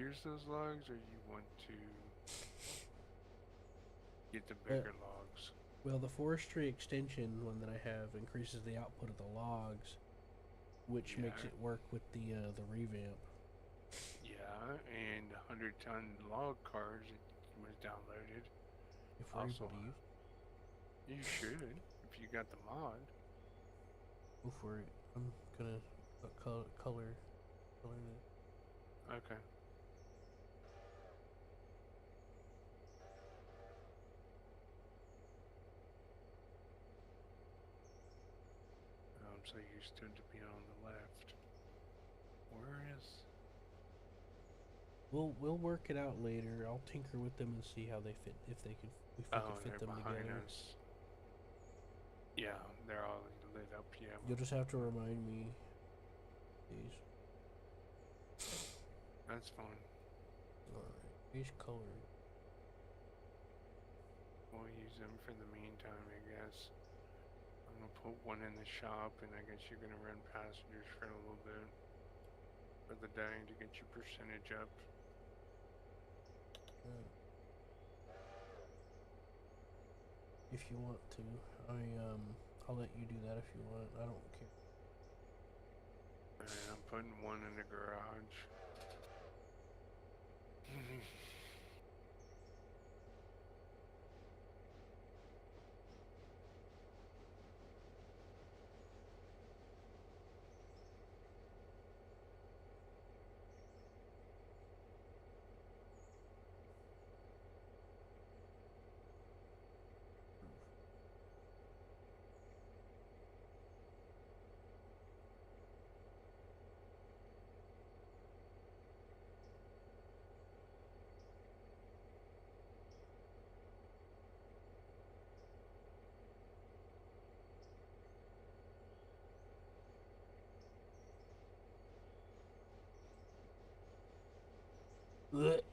use those logs, or you want to get the Uh, bigger logs? well, the forestry extension one that I have increases the output of the logs, which makes Yeah, it work with the revamp. yeah, and 100-ton log cars it was downloaded. If we're able Also, to use, you should if you got the mod. go for it. I'm gonna color it. Okay. I'm so used to it to being on the left. Where is? We'll work it out later. I'll tinker with them and see how they fit. If we could Oh, fit they're them behind together. us. Yeah, they're all lit up. Yeah, You'll just have to remind me, please. that's fine. Alright, base color. We'll use them for the meantime, I guess. I'm gonna put one in the shop, and I guess you're gonna run passengers for a little bit for the day to get your percentage up. Uh, if you want to, I'll let you do that if you want. I don't care. Alright, I'm putting one in the garage. Blech.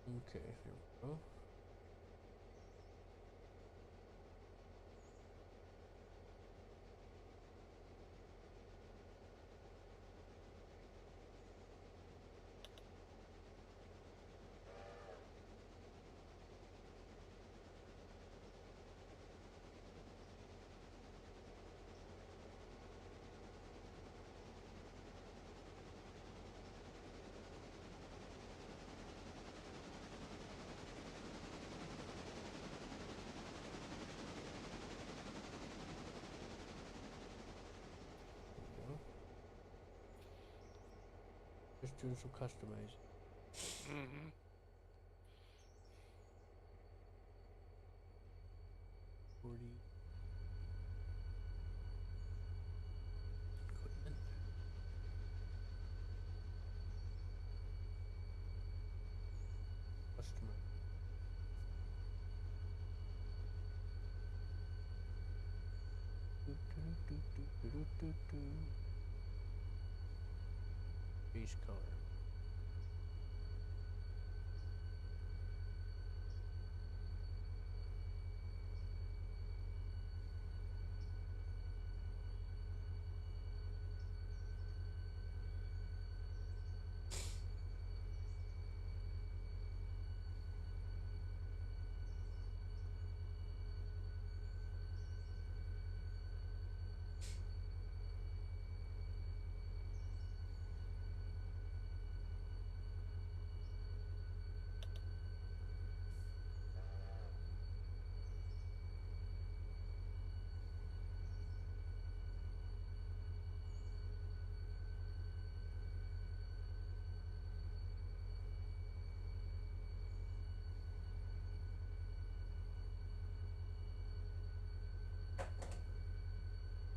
Okay, here we go. Just doing some customizing. Mm-hmm. 40 equipment. Customize. Base color.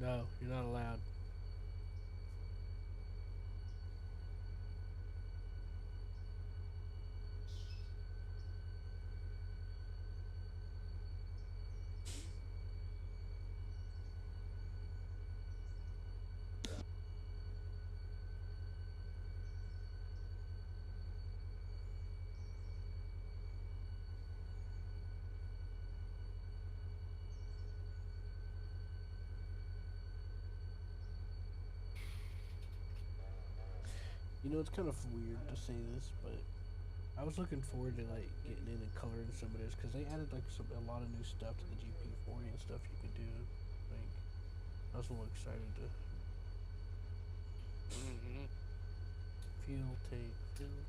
No, you're not allowed. You know, it's kind of weird to say this, but I was looking forward to like getting in and coloring some of this because they added like a lot of new stuff to the GP40 and stuff you could do. Like, I was a little excited to Mm-hmm. field take field.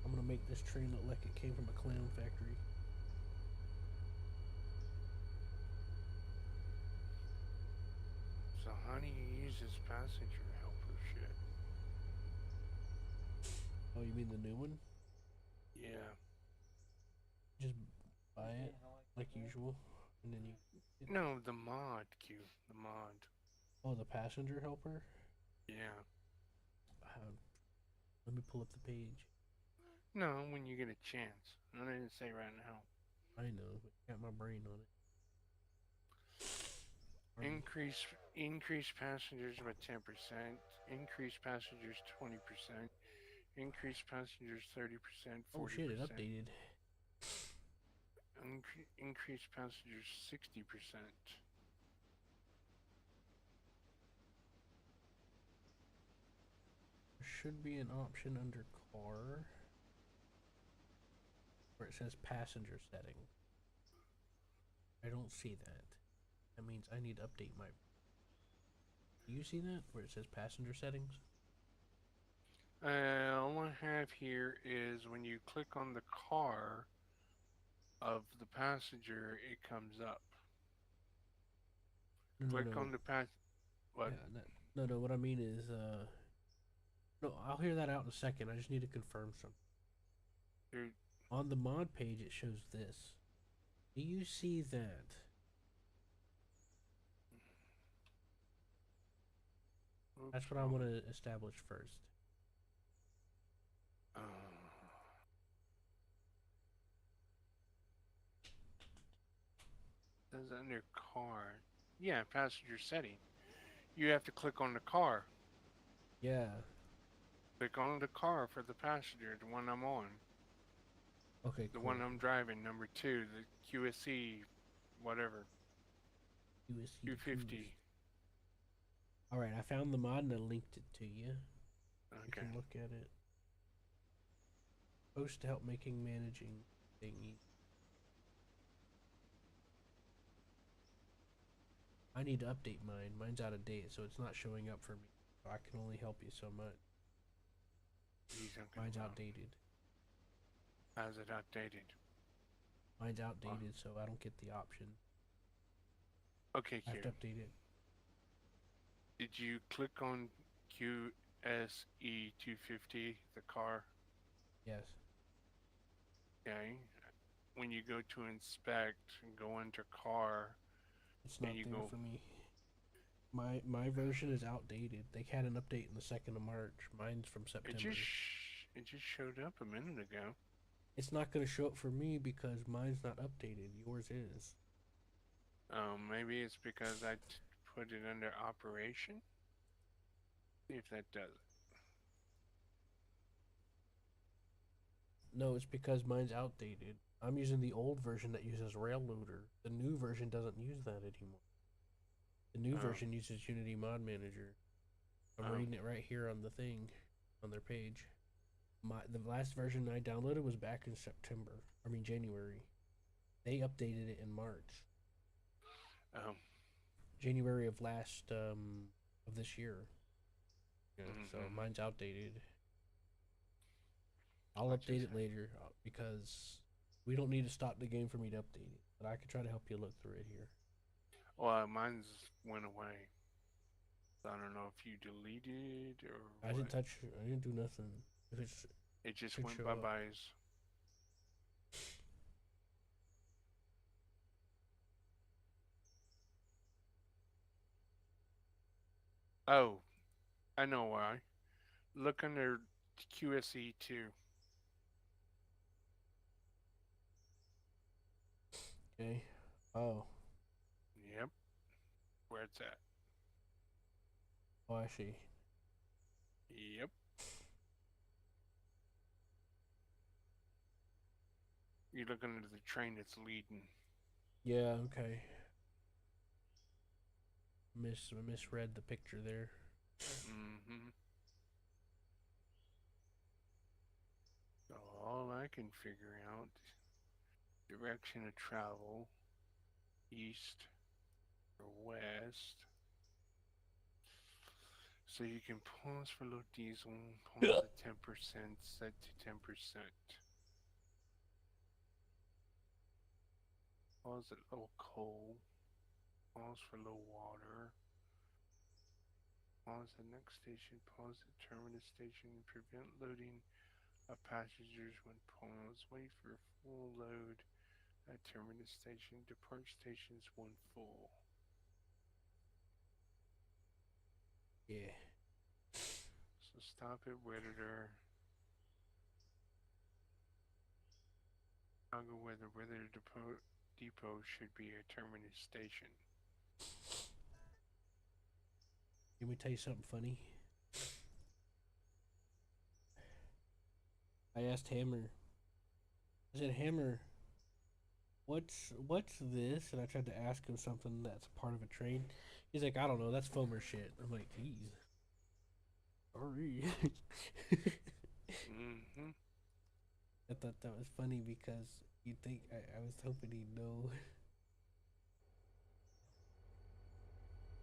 I'm gonna make this train look like it came from a clown factory. So how do you use this passenger helper shit? Oh, you mean the new one? Yeah. Just buy it like usual, and then you. No, the mod, Q. The mod. Oh, the passenger helper. Yeah. Uh, Let me pull up the page. No, when you get a chance. I didn't say right now. I know, but got my brain on it. Increase passengers by 10%. Increase passengers 20%. Increase passengers 30%, Oh shit! It 40%. updated. Increase passengers 60%. There should be an option under car where it says passenger settings. I don't see that. That means I need to update my. Do you see that where it says passenger settings? All I have here is when you click on the car of the passenger, it comes up. No, no, Click no. on the pass. What? Yeah, no, no. What I mean is, no. I'll hear that out in a second. I just need to confirm something. There, On the mod page, it shows this. Do you see that? That's oops, what I wrong. want to establish first. Uh, Says under car. Yeah, passenger setting. You have to click on the car. Yeah. Click on the car for the passenger, the one I'm on. Okay, The cool. one I'm driving, number two, the QSE, whatever, USC 2. 250. All right, I found the mod and I linked it to you. You Okay. can look at it. Post to help making managing thing easy. I need to update mine. Mine's out of date, so it's not showing up for me. So I can only help you so much. He's talking Mine's about. outdated. How's it outdated? Mine's Well, outdated, so I don't get the option. okay, I have Q. to update it. Did you click on QSE 250, the car? Yes. Okay. When you go to inspect and go into car, It's and not you there go, for me. My version is outdated. They had an update in the 2nd of March. Mine's from it September. just it just showed up a minute ago. It's not going to show up for me because mine's not updated. Yours is. Maybe it's because put it under operation. See if that does it. No, it's because mine's outdated. I'm using the old version that uses Railloader. The new version doesn't use that anymore. The new Oh, version uses Unity Mod Manager. I'm oh, reading it right here on the thing, on their page. The last version I downloaded was back in September. I mean January. They updated it in March, oh. January of last of this year. Yeah, so Mm-hmm. mine's outdated. I'll I update just it later because we don't need to stop the game for me to update it. But I can try to help you look through it here. well, mine's went away. So I don't know if you deleted or I didn't what. touch. I didn't do nothing. If it's, It it just should went show bye up. byes. Oh, I know why. Look under QSE 2. Okay. Oh. Yep, where it's at. Oh, I see. Yep. You look under the train that's leading. Yeah. Okay. Misread the picture there. Mm-hmm. all I can figure out, direction of travel, east or west. So you can pause for low diesel, pause at 10%, set to 10%. Pause at low coal, pause for low water, pause at next station, pause at terminus station, prevent loading of passengers when paused, wait for full load at terminus station, depart stations when full. Yeah. So stop at Whittier, toggle whether Whittier depot should be a terminus station. Let me tell you something funny. I asked Hammer. I said, Hammer, what's this? And I tried to ask him something that's part of a train. He's like, I don't know. That's foamer shit. I'm like, geez. Sorry. Mm-hmm. I thought that was funny because you'd think I was hoping he'd know.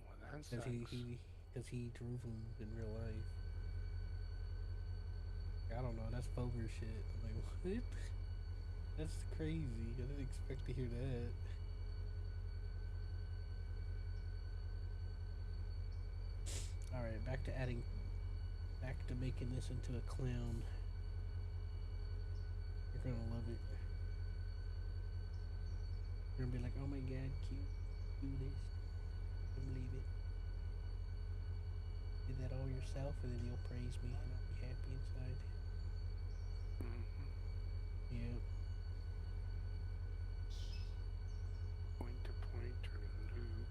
Well, that Because he, sucks. he, cause he drove him in real life. I don't know. That's foamer shit. I'm like, what? That's crazy. I didn't expect to hear that. All right, back to making this into a clown. You're gonna love it. You're gonna be like, oh my god, cute, cutest. Can't believe it. Did that all yourself, and then you'll praise me, and I'll be happy inside. Mm-hmm. Yeah. Point to point or loop.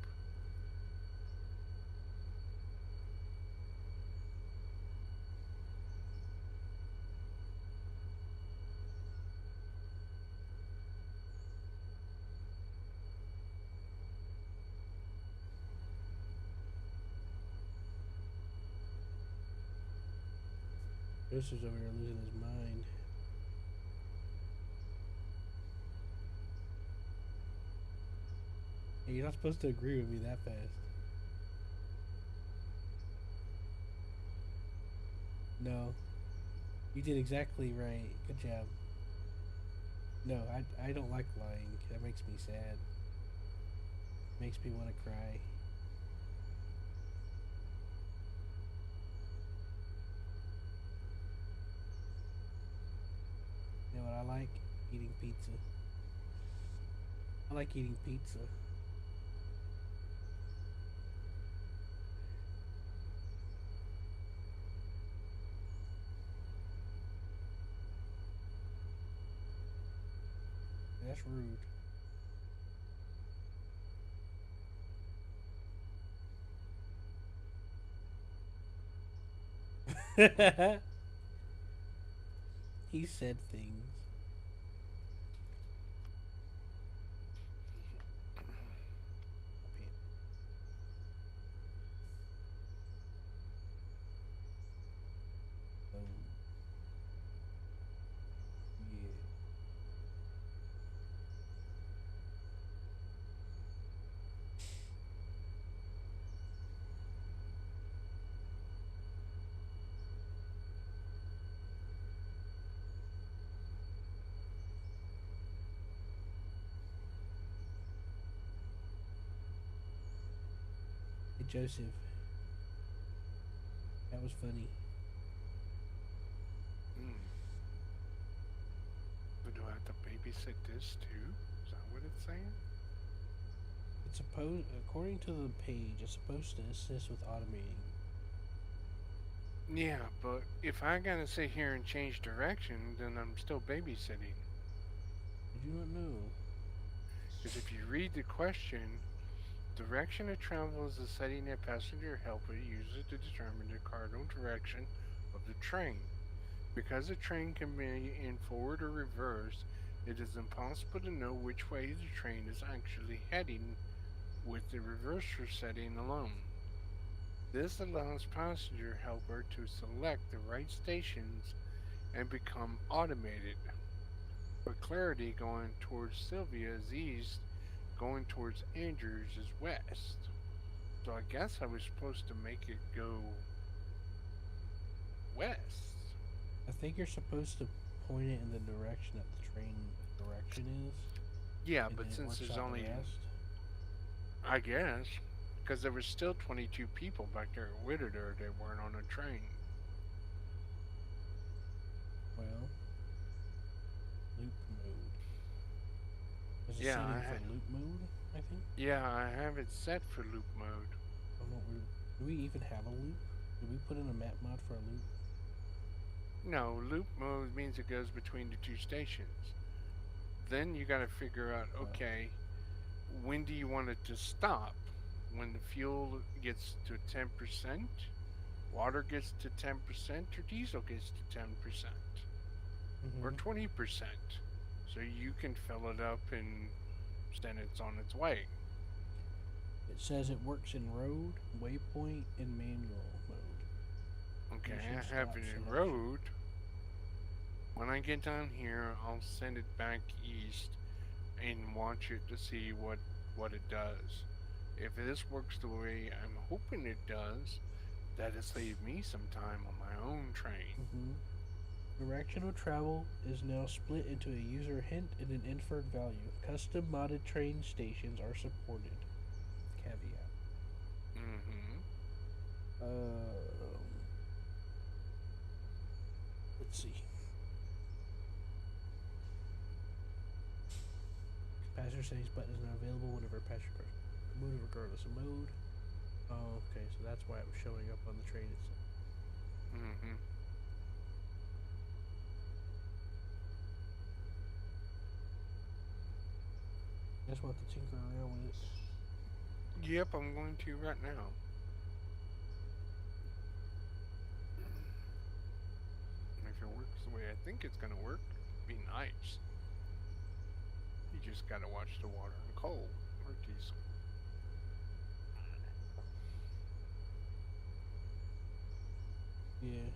Joseph's over here losing his mind. Hey, you're not supposed to agree with me that fast. No, you did exactly right. Good job. No, I don't like lying. That makes me sad. Makes me want to cry. You know what I like? Eating pizza. I like eating pizza. That's rude. He said things. Um, yeah. Hey, Joseph, that was funny. Hmm. So do I have to babysit this too? Is that what it's saying? It's supposed, according to the page, it's supposed to assist with automating. Yeah, but if I gotta sit here and change direction, then I'm still babysitting. I do not know. Because if you read the question, direction of travel is a setting that passenger helper uses to determine the cardinal direction of the train. Because the train can be in forward or reverse, it is impossible to know which way the train is actually heading with the reverser setting alone. This allows passenger helper to select the right stations and become automated. For clarity, going towards Sylvia is east, going towards Andrews is west. So I guess I was supposed to make it go west. I think you're supposed to point it in the direction that the train direction is, Yeah, and then but it since works there's out the only, rest. I guess, because there was still 22 people back there at Whittier that weren't on a train. Well, loop mode. There's a Yeah, setting for loop mode, I think. yeah, I have it set for loop mode. I don't know. Do we even have a loop? Did we put in a map mod for a loop? No, loop mode means it goes between the two stations. Then you got to figure out, Oh, okay, when do you want it to stop? When the fuel gets to 10%, water gets to 10%, or diesel gets to 10%, or mm-hmm. 20%. So you can fill it up and then it's on its way. It says it works in road, waypoint, and manual mode. Okay, Station I have stop it in selection. road. When I get down here, I'll send it back east and watch it to see what it does. If this works the way I'm hoping it does, that'll save me some time on my own train. Mm-hmm. Directional travel is now split into a user hint and an inferred value. Custom modded train stations are supported. Caveat. Mm-hmm. Um, let's see. Passenger settings button is now available whenever a passenger cars move regardless of mode. Oh, okay, so that's why it was showing up on the train itself. Mm-hmm. Guess we'll have to tinker around with it. Yep, I'm going to right now. If it works the way I think it's gonna work, it'd be nice. You just gotta watch the water and coal or diesel. Yeah.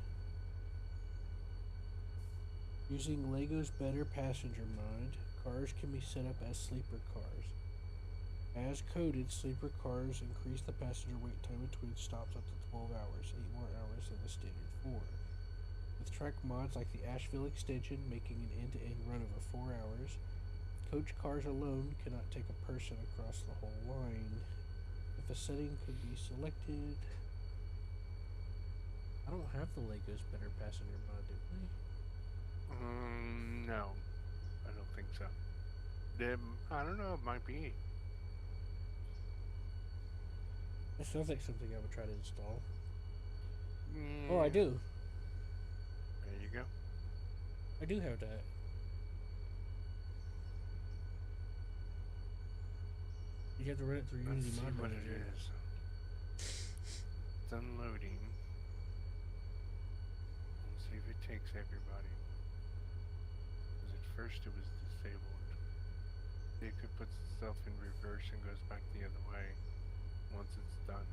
Using Lego's Better Passenger mod, cars can be set up as sleeper cars. As coded, sleeper cars increase the passenger wait time between stops up to 12 hours, 8 more hours than the standard 4. With track mods like the Asheville extension making an end-to-end run of 4 hours, coach cars alone cannot take a person across the whole line. If a setting could be selected... I don't have the Lego's Better Passenger mod, do we? No, I don't think so. I don't know. It might be. That sounds like something I would try to install. Oh, I Yeah. do. There you go. I do have that. You have to run it through Let's Unity see Mod what it Manager. is. It's unloading. Let's see if it takes everybody. Because at first it was disabled. See if it puts itself in reverse and goes back the other way once it's done.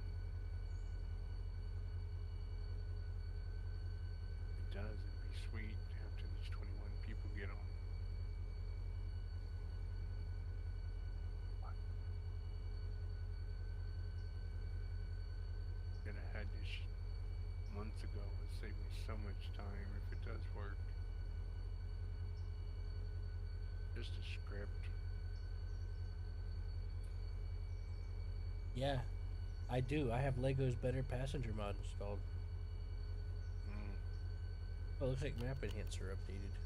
If it does, it'd be sweet after these 21 people get on. Could have had this months ago. It would save me so much time if it does work. Just a script. Yeah, I do. I have Lego's Better Passenger Mod installed. Mm. Oh, it looks like map enhance are updated.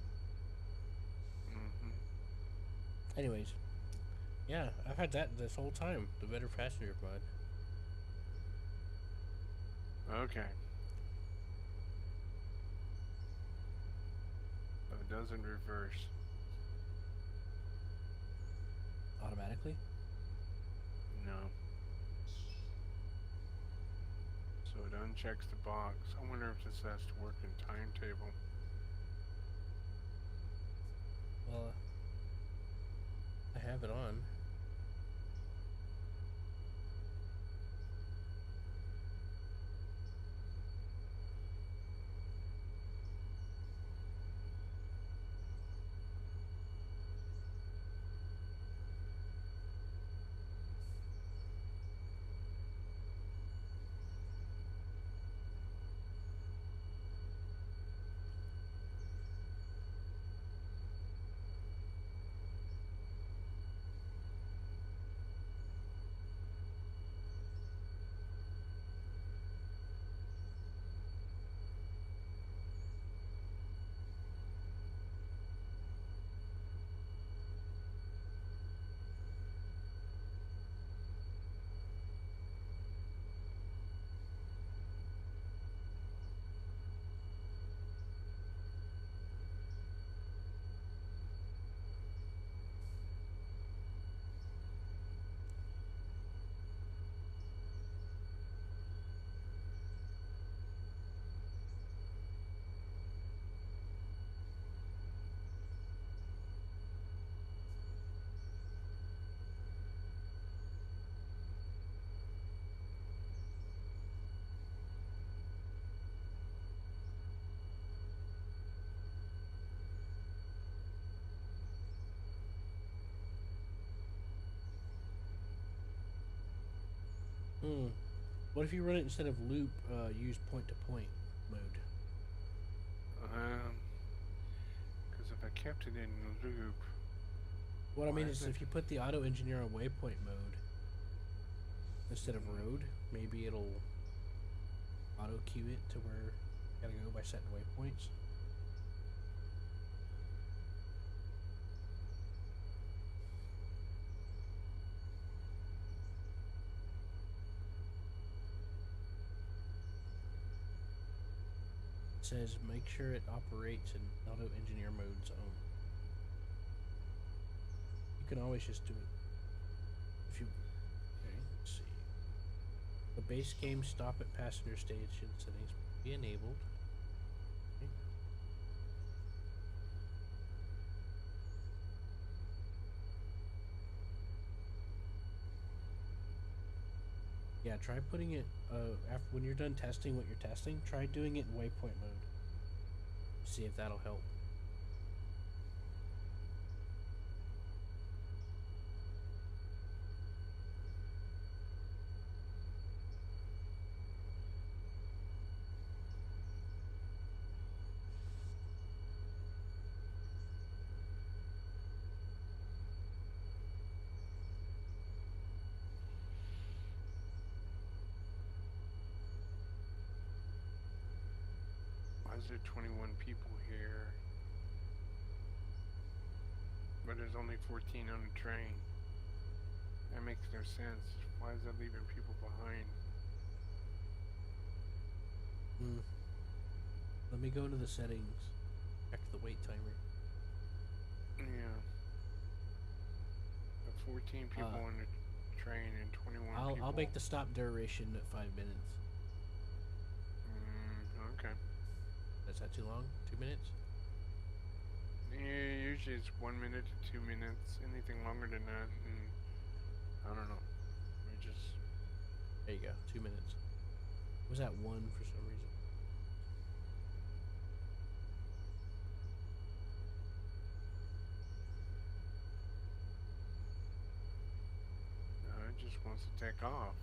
Mm-hmm. Anyways, yeah, I've had that this whole time. The Better Passenger Mod. Okay. So it doesn't reverse. Automatically? No. So it unchecks the box. I wonder if this has to work in timetable. Well, I have it on. Hmm. What if you run it instead of loop? Use point to point mode. Um, because if I kept it in loop, What I why mean is is, it? if you put the auto engineer on waypoint mode instead of Mm, road, maybe it'll auto queue it to where you gotta go by setting waypoints. It says make sure it operates in auto engineer modes only. You can always just do it if you. Okay, let's see. The base game stop at passenger station settings be enabled. Okay. Yeah, try putting it after when you're done testing what you're testing. Try doing it in waypoint mode. See if that'll help. why is there 21 people here, but there's only 14 on the train? That makes no sense. Why is that leaving people behind? Hmm. Let me go to the settings. Check the wait timer. Yeah, the 14 people Uh, on the train and 21 I'll people. make the stop duration at 5 minutes. Okay. Is that too long? 2 minutes? Yeah, usually it's 1 minute to 2 minutes. Anything longer than that, and I don't know. We just There you go. 2 minutes. It was at one for some reason. it just wants to take off.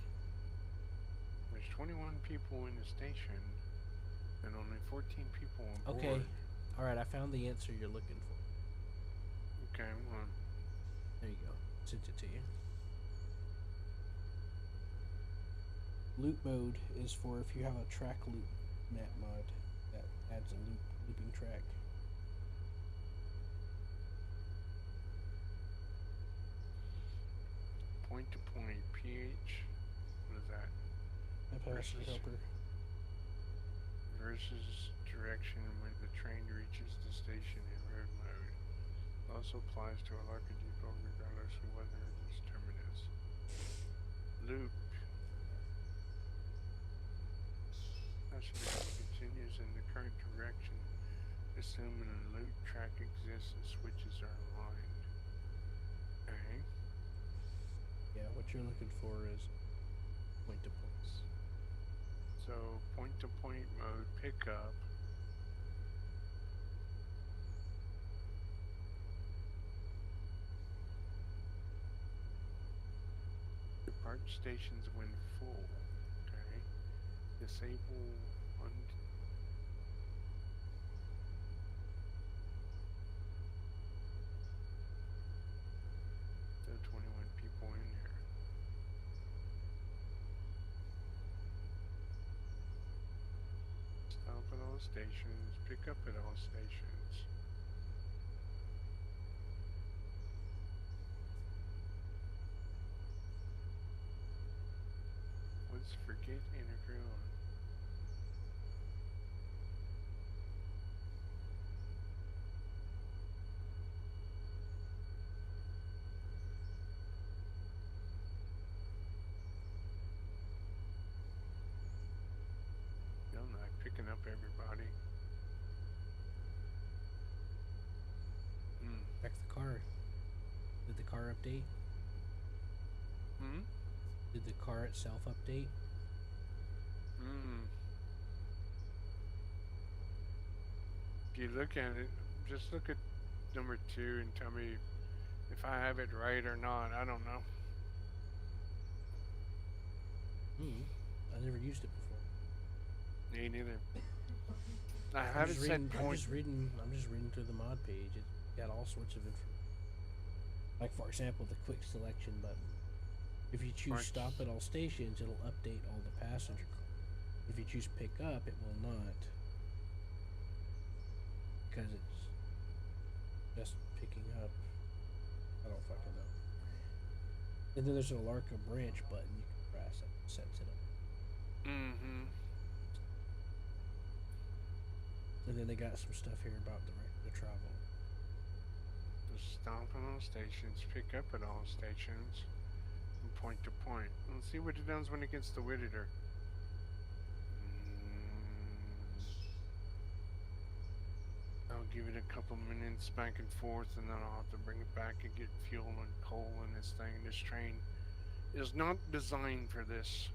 There's 21 people in the station and only 14 people on Okay. board. All right. I found the answer you're looking for. Okay, well, There you go. Sent it to you. Loop mode is for if you have a track loop map mod that adds a looping track. point to point PH. What is that? A passenger Versus helper. versus direction when the train reaches the station in road mode. Also applies to a local depot regardless of whether it is terminus. Loop passenger continues in the current direction, assuming a loop track exists and switches are aligned. Okay. Yeah, what you're looking for is point to point. So point to point mode pickup. Depart stations when full. Okay. Disable un. There are 21 people in there. Stop at all stations. Pick up at all stations. What's forget integral? I'm not picking up everybody. Hmm. Check the car. Did the car update? Hmm. Did the car itself update? Hmm. If you look at it, just look at number 2 and tell me if I have it right or not. I don't know. never used it before. Me neither. I I'm had a just set reading. I'm point. just reading. I'm just reading through the mod page. It's got all sorts of information. Like for example, the quick selection button. If you choose Right. stop at all stations, it'll update all the passenger cars. If you choose pick up, it will not, because it's just picking up. I don't fucking know. And then there's an Alarka branch button you can press that sets it up. Mm-hmm. And then they got some stuff here about the travel. Just stop at all stations, pick up at all stations, from point to point. Let's see what it does when it gets to Whittier. I'll give it a couple minutes back and forth, and then I'll have to bring it back and get fuel and coal in this thing. This train is not designed for this.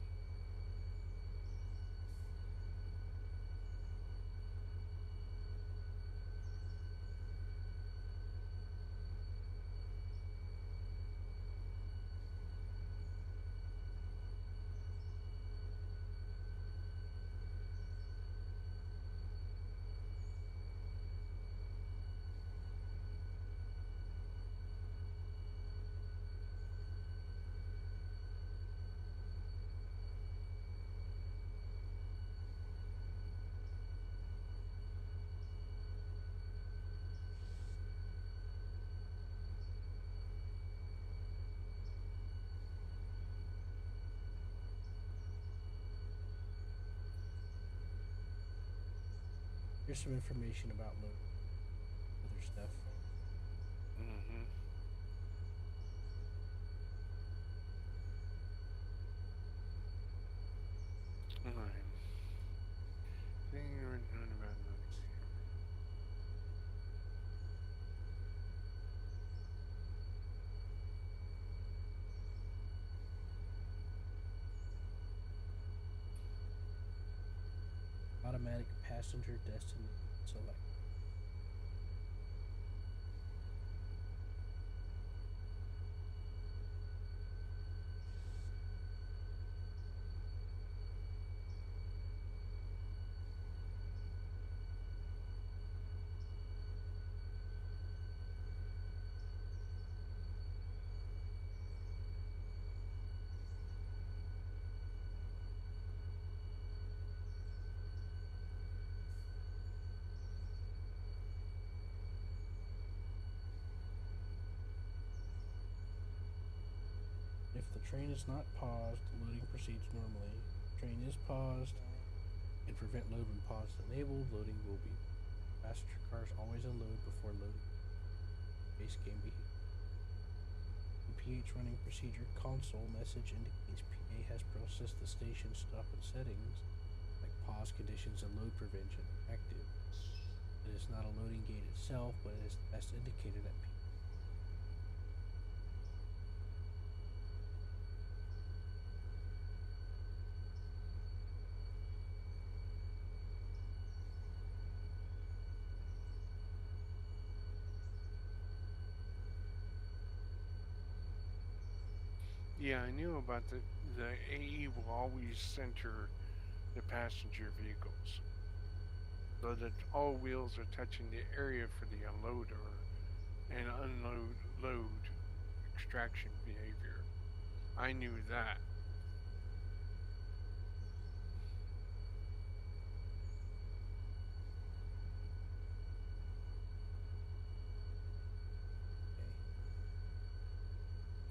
Here's some information about other stuff. Mm-hmm. Alright. Thing you're talking about. Automatic passenger destiny select. If the train is not paused, loading proceeds normally. Train is paused, and prevent load when pause is enabled. Loading will be passenger cars always unload before loading. Base game behavior. The PH running procedure console message indicates PA has processed the station stop and settings, like pause conditions and load prevention, active. It is not a loading gate itself, but it is the best indicator that Yeah, I knew about the AE will always center the passenger vehicles so that all wheels are touching the area for the unloader and unload load extraction behavior. I knew that.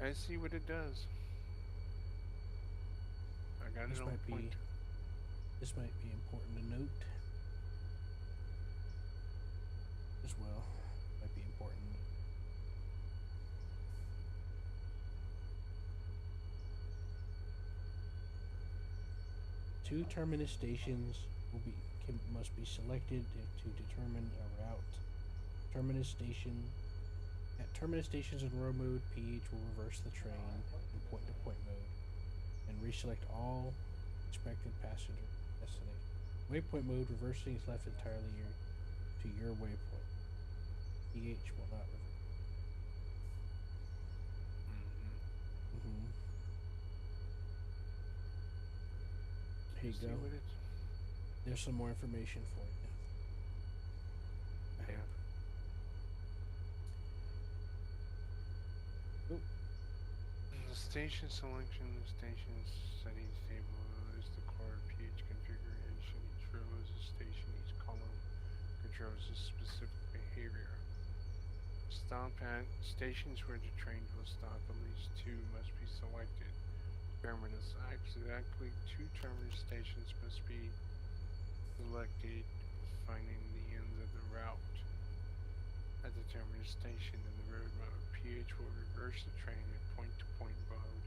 I see what it does. I got it this on might point. be this might be important to note as well. Might be important. Two terminus stations must be selected to determine a route. Terminus station At terminus stations in row mode, PH will reverse the train in point-to-point mode and reselect all expected passenger destination. Waypoint mode, reversing is left entirely to your waypoint. PH will not reverse. Mm-hmm. Mm-hmm. Here you see go. what it's. There's some more information for you. I Yeah. hope. Oh, The station selection, the station settings table is the card pH configuration. Each row is a station. Each column controls a specific behavior. Stop at stations where the train will stop. At least two must be selected. Terminus. Exactly two terminus stations must be selected, finding the ends of the route. At the terminus station in the road mode, PH will reverse the train in point-to-point mode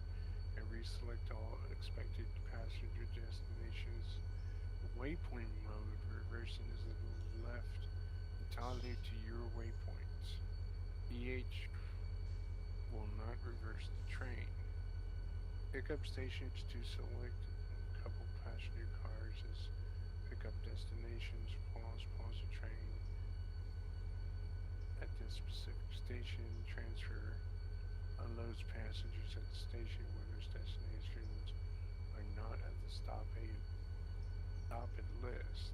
and reselect all expected passenger destinations. Waypoint mode, reversing is left entirely to your waypoints. PH will not reverse the train. Pickup stations to select couple passenger cars as pickup destinations. Pause the train at this specific station. Transfer unloads passengers at the station where those destinations are not at the stop it list.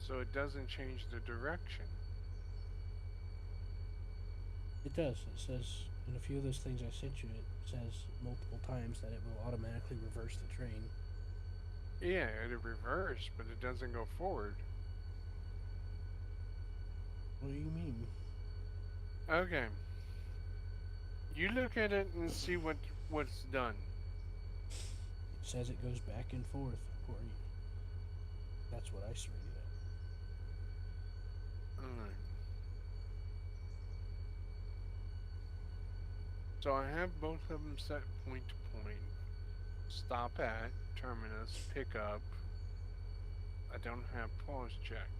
So it doesn't change the direction. it does. It says in a few of those things I sent you, it says multiple times that it will automatically reverse the train. Yeah, it'll reverse, but it doesn't go forward. What do you mean? Okay. You look at it and see what's done. It says it goes back and forth. That's what I read it Alright. So I have both of them set point to point. Stop at, terminus, pick up. I don't have pause checked.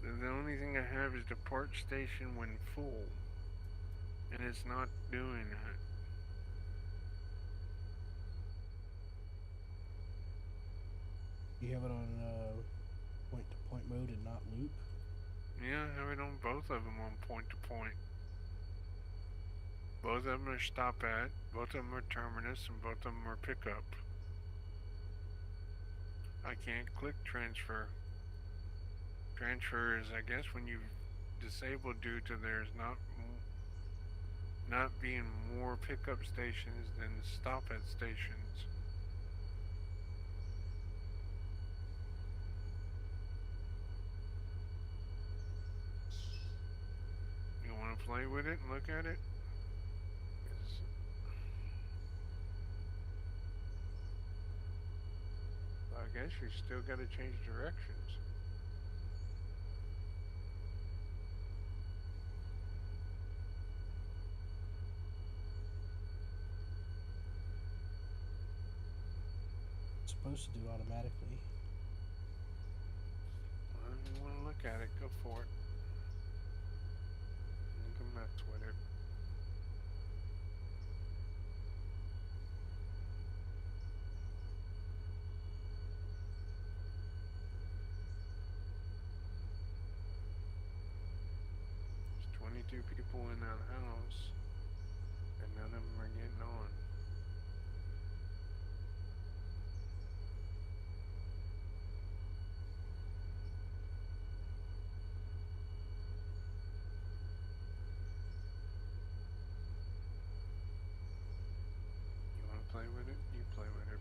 The only thing I have is depart station when full. And it's not doing that. at. You have it on point to point mode and not loop. Yeah, I have it on both of them on point to point. Both of them are stop at, both of them are terminus, and both of them are pickup. I can't click transfer. Transfer is, I guess, when you disable due to there's not being more pickup stations than stop at stations. You want to play with it and look at it? I guess you still got to change directions. It's supposed to do automatically. Well, if you want to look at it, go for it. You can mess with it. There's 22 people in that house, and none of them are getting on. You want to play with it? You play with it.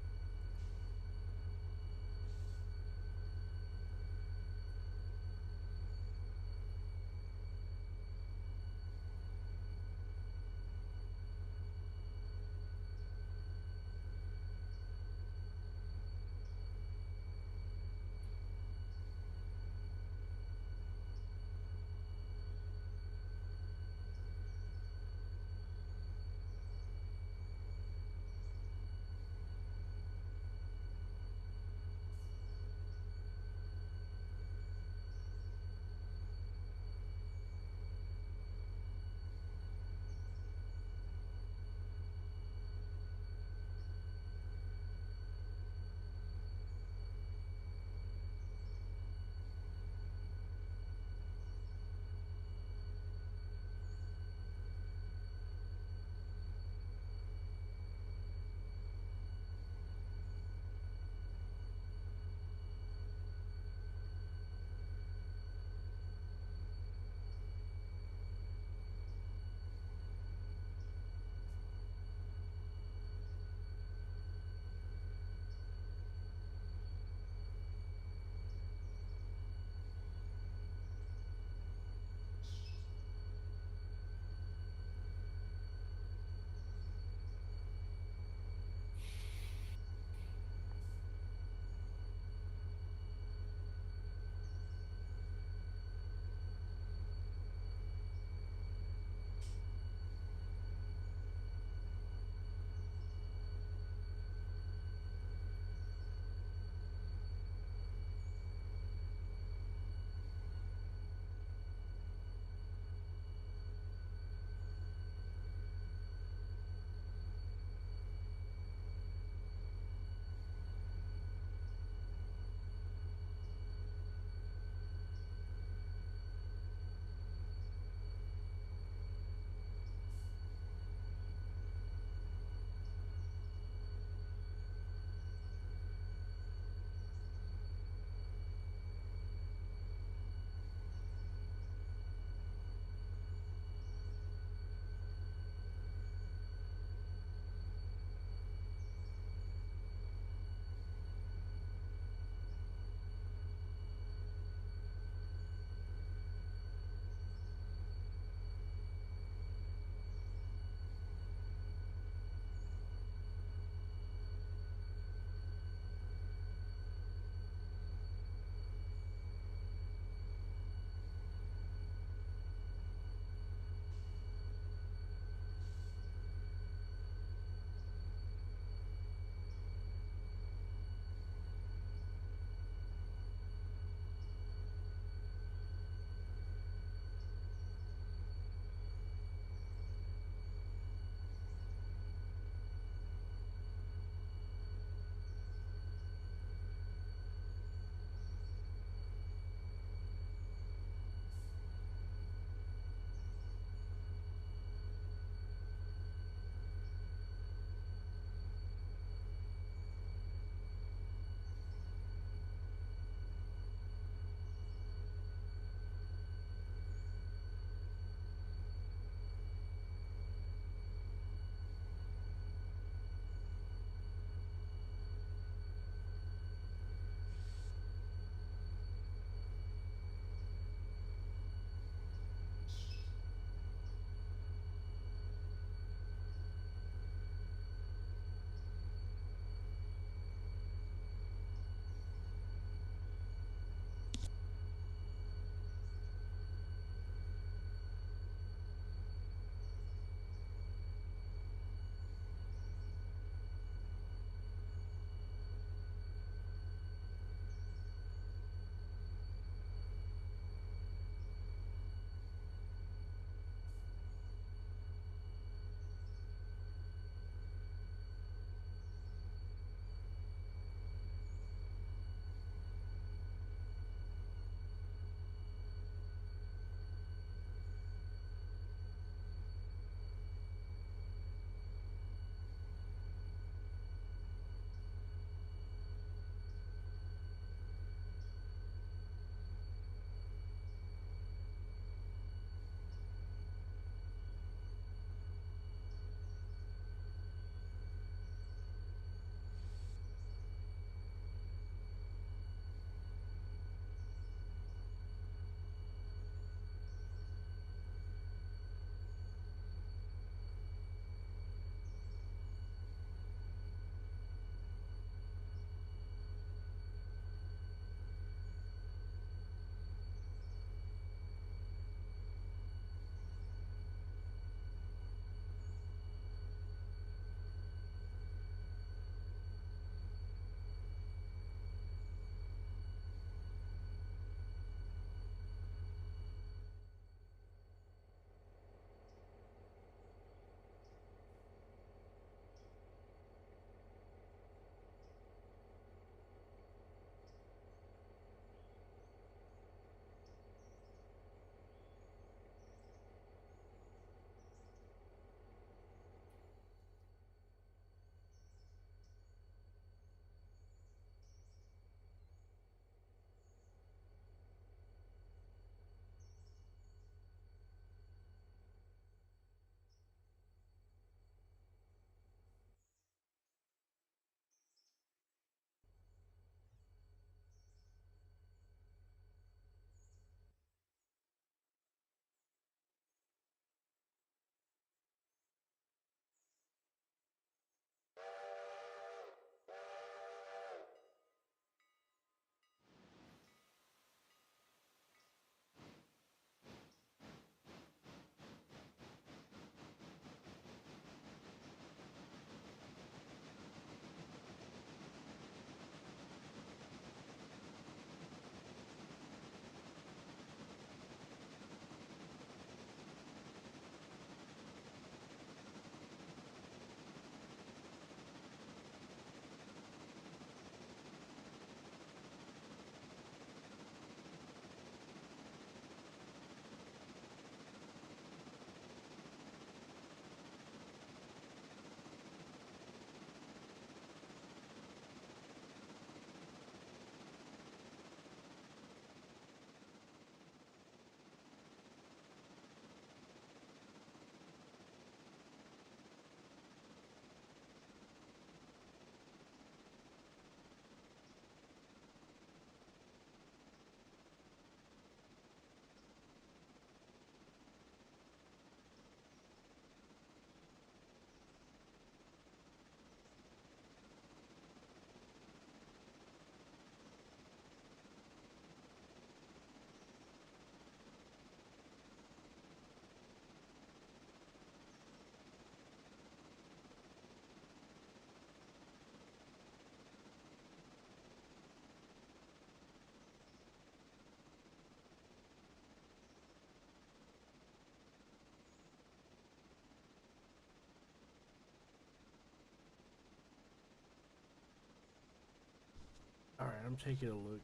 I'm taking a look.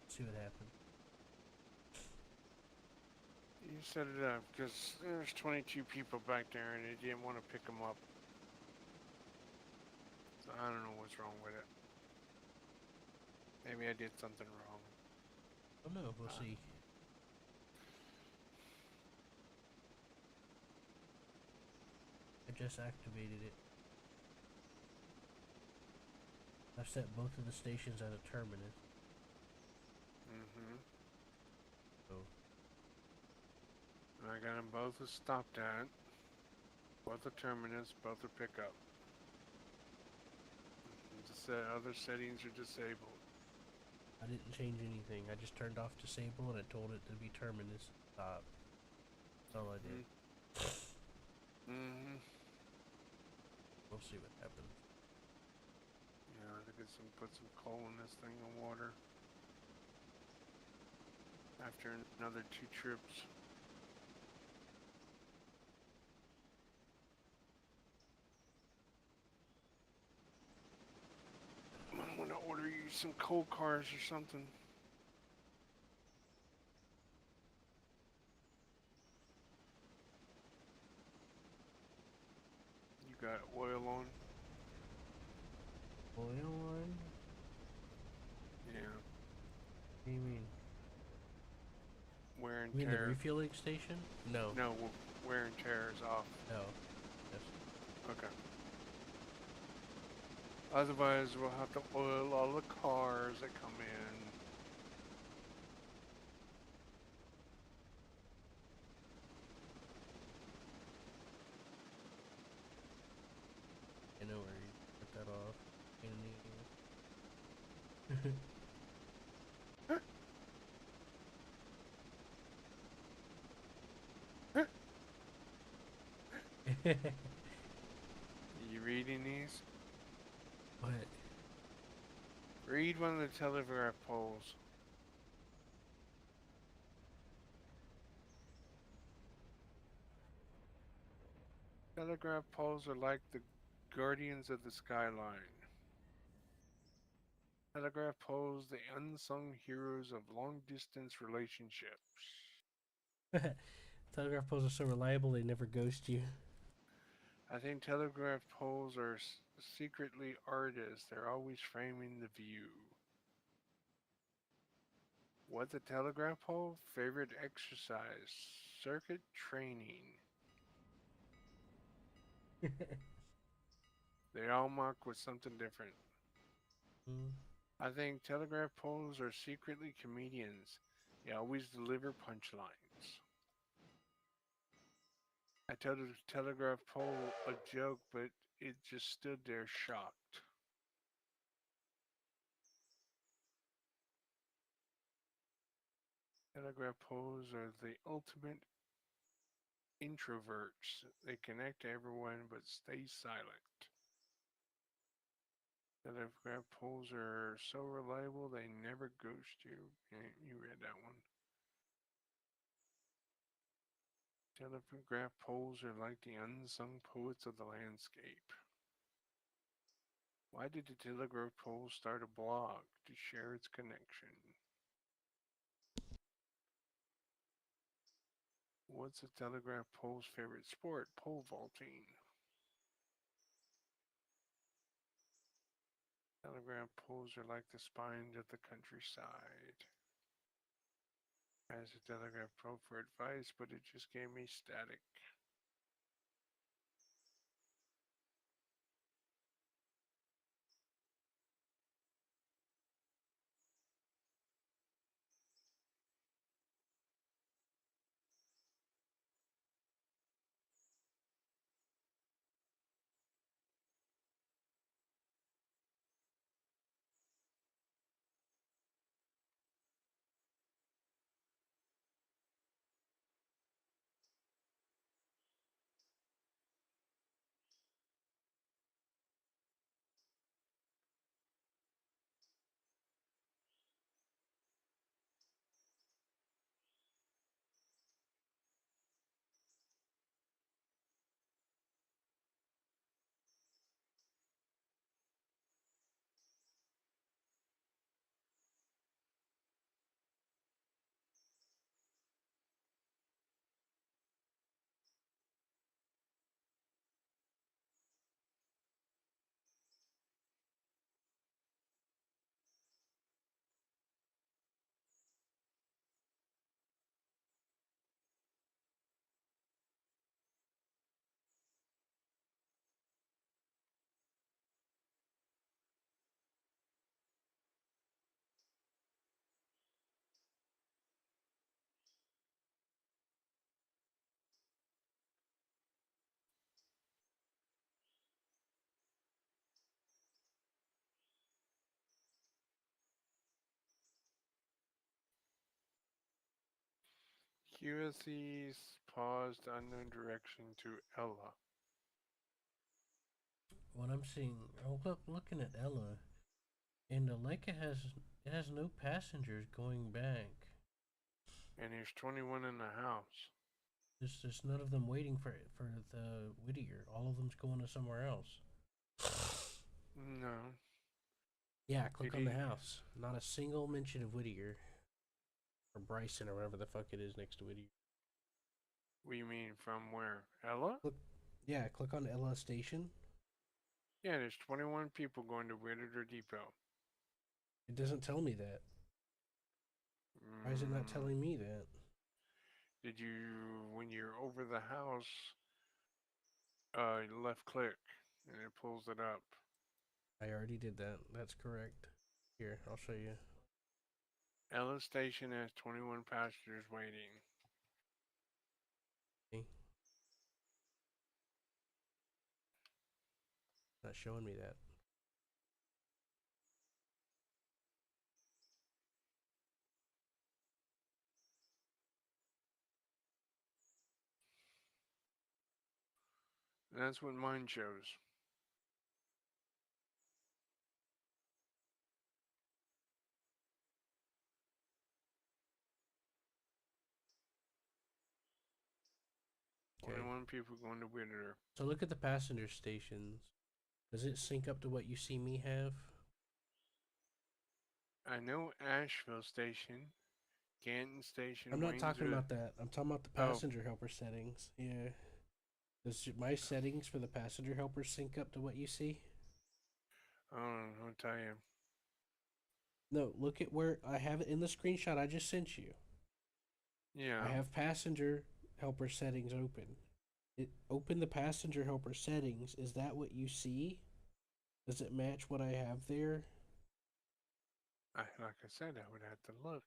See what happens. You set it up because there's 22 people back there and they didn't want to pick them up. So I don't know what's wrong with it. Maybe I did something wrong. Oh no, we'll Uh, see. I just activated it. I've set both of the stations at a terminus. mm-hmm. So And I got them both stopped at. Both are terminus, both are pickup. The other settings are disabled. I didn't change anything. I just turned off disable and I told it to be terminus. Stop. That's all I did. Mm-hmm. Mm-hmm. We'll see what happens. Yeah, I think it's put some coal in this thing of water. After another 2 trips. I'm gonna order you some coal cars or something. You got oil on? Oil on? Yeah. What do you mean? Wear and You mean the tear. refueling station? No. No, wear and tear is off. No. Yes. Okay. Otherwise, we'll have to oil all the cars that come in. I know where you put that off. In the You reading these? What? Read one of the telegraph poles. Telegraph poles are like the guardians of the skyline. Telegraph poles, the unsung heroes of long distance relationships. Telegraph poles are so reliable they never ghost you. I think telegraph poles are secretly artists. They're always framing the view. What's a telegraph pole? Favorite exercise? Circuit training. They all mark with something different. Mm. I think telegraph poles are secretly comedians. They always deliver punchlines. I told the telegraph pole a joke, but it just stood there shocked. Telegraph poles are the ultimate introverts. They connect to everyone but stay silent. Telegraph poles are so reliable they never ghost you. You read that one. Telegraph poles are like the unsung poets of the landscape. Why did the telegraph pole start a blog? To share its connection. What's the telegraph pole's favorite sport? Pole vaulting. Telegraph poles are like the spines of the countryside. I asked the telegraph pole for advice, but it just gave me static. QSE's paused unknown direction to Ella. What I'm seeing, oh look, looking at Ella, and the Leica has no passengers going back. And there's 21 in the house. There's none of them waiting for the Whittier. All of them's going to somewhere else. No. Yeah, He click on the did. house. Not a single mention of Whittier or Bryson or whatever the fuck it is next to Whittier. What you mean from where? Ella? Click, yeah, click on Ella Station. Yeah, there's 21 people going to Whittier Depot. It doesn't tell me that. Why is it not Mm, telling me that? did you, when you're over the house, left click and it pulls it up? I already did that. That's correct. Here, I'll show you. Ella Station has 21 passengers waiting. See? Not showing me that. That's what mine shows. Okay. 21 people going to Whittier. So look at the passenger stations. Does it sync up to what you see me have? I know Asheville Station, Canton I'm Station, not talking Waynesville. about that. I'm talking about the Oh, passenger helper settings. Yeah. Does my settings for the passenger helper sync up to what you see? I don't know, I'll tell you. No, look at where I have it in the screenshot I just sent you. I Yeah, have passenger helper settings open. Open the passenger helper settings. Is that what you see? Does it match what I have there? like I said, I would have to look.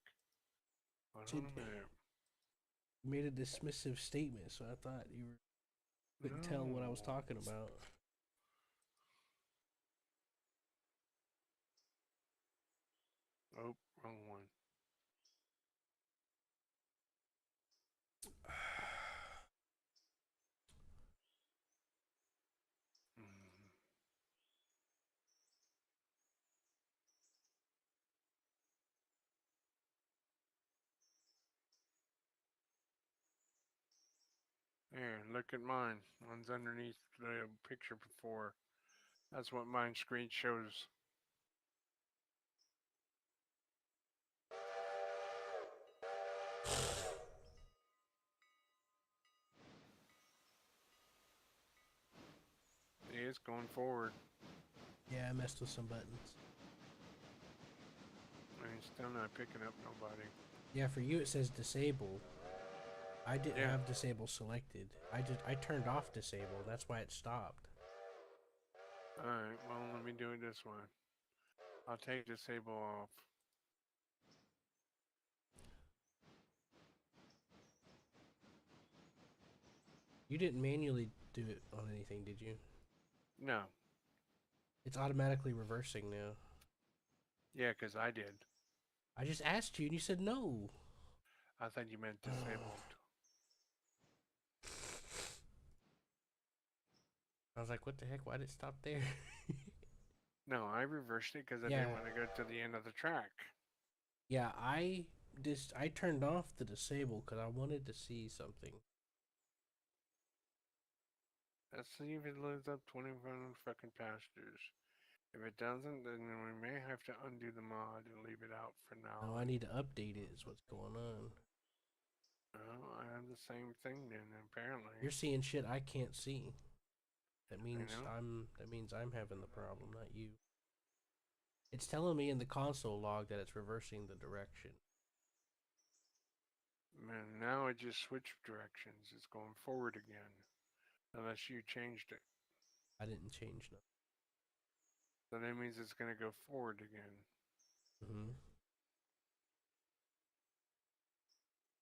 Hold on Said a minute. you made a dismissive statement, so I thought you couldn't tell what I was No. talking about. Oh, wrong one. Mm. Here, look at mine. One's underneath the picture before. That's what mine screen shows. It's going forward. Yeah, I messed with some buttons. And it's still not picking up nobody. Yeah, for you it says disable. I didn't Yeah. have disable selected. I turned off disable. That's why it stopped. Alright, well, let me do it this way. I'll take disable off. You didn't manually do it on anything, did you? No. It's automatically reversing now. Yeah, 'cause I did. I just asked you and you said no. I thought you meant disabled. I was like, what the heck? Why did it stop there? No, I reversed it because I Yeah, didn't want to go to the end of the track. yeah. I turned off the disable because I wanted to see something. Let's see if it loads up 21 fucking passengers. If it doesn't, then we may have to undo the mod and leave it out for now. No, I need to update it. Is what's going on. Oh, I have the same thing then, apparently. You're seeing shit I can't see. That I means know. I'm having the problem, not you. It's telling me in the console log that it's reversing the direction. Man, now it just switched directions. It's going forward again. Unless you changed it. I didn't change nothing. So that means it's going to go forward again. Mm-hmm.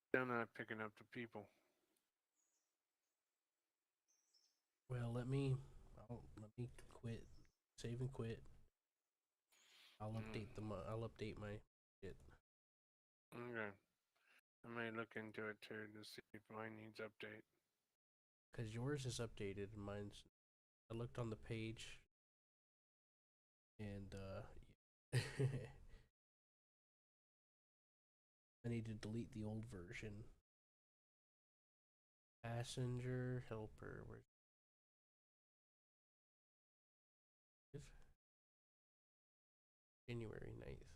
Still not picking up the people. Well, let me quit. Save and quit. I'll Mm, update my shit. okay. I may look into it too to see if mine needs update. Because yours is updated and mine's. I looked on the page and I need to delete the old version. Passenger helper. Where's this? January 9th.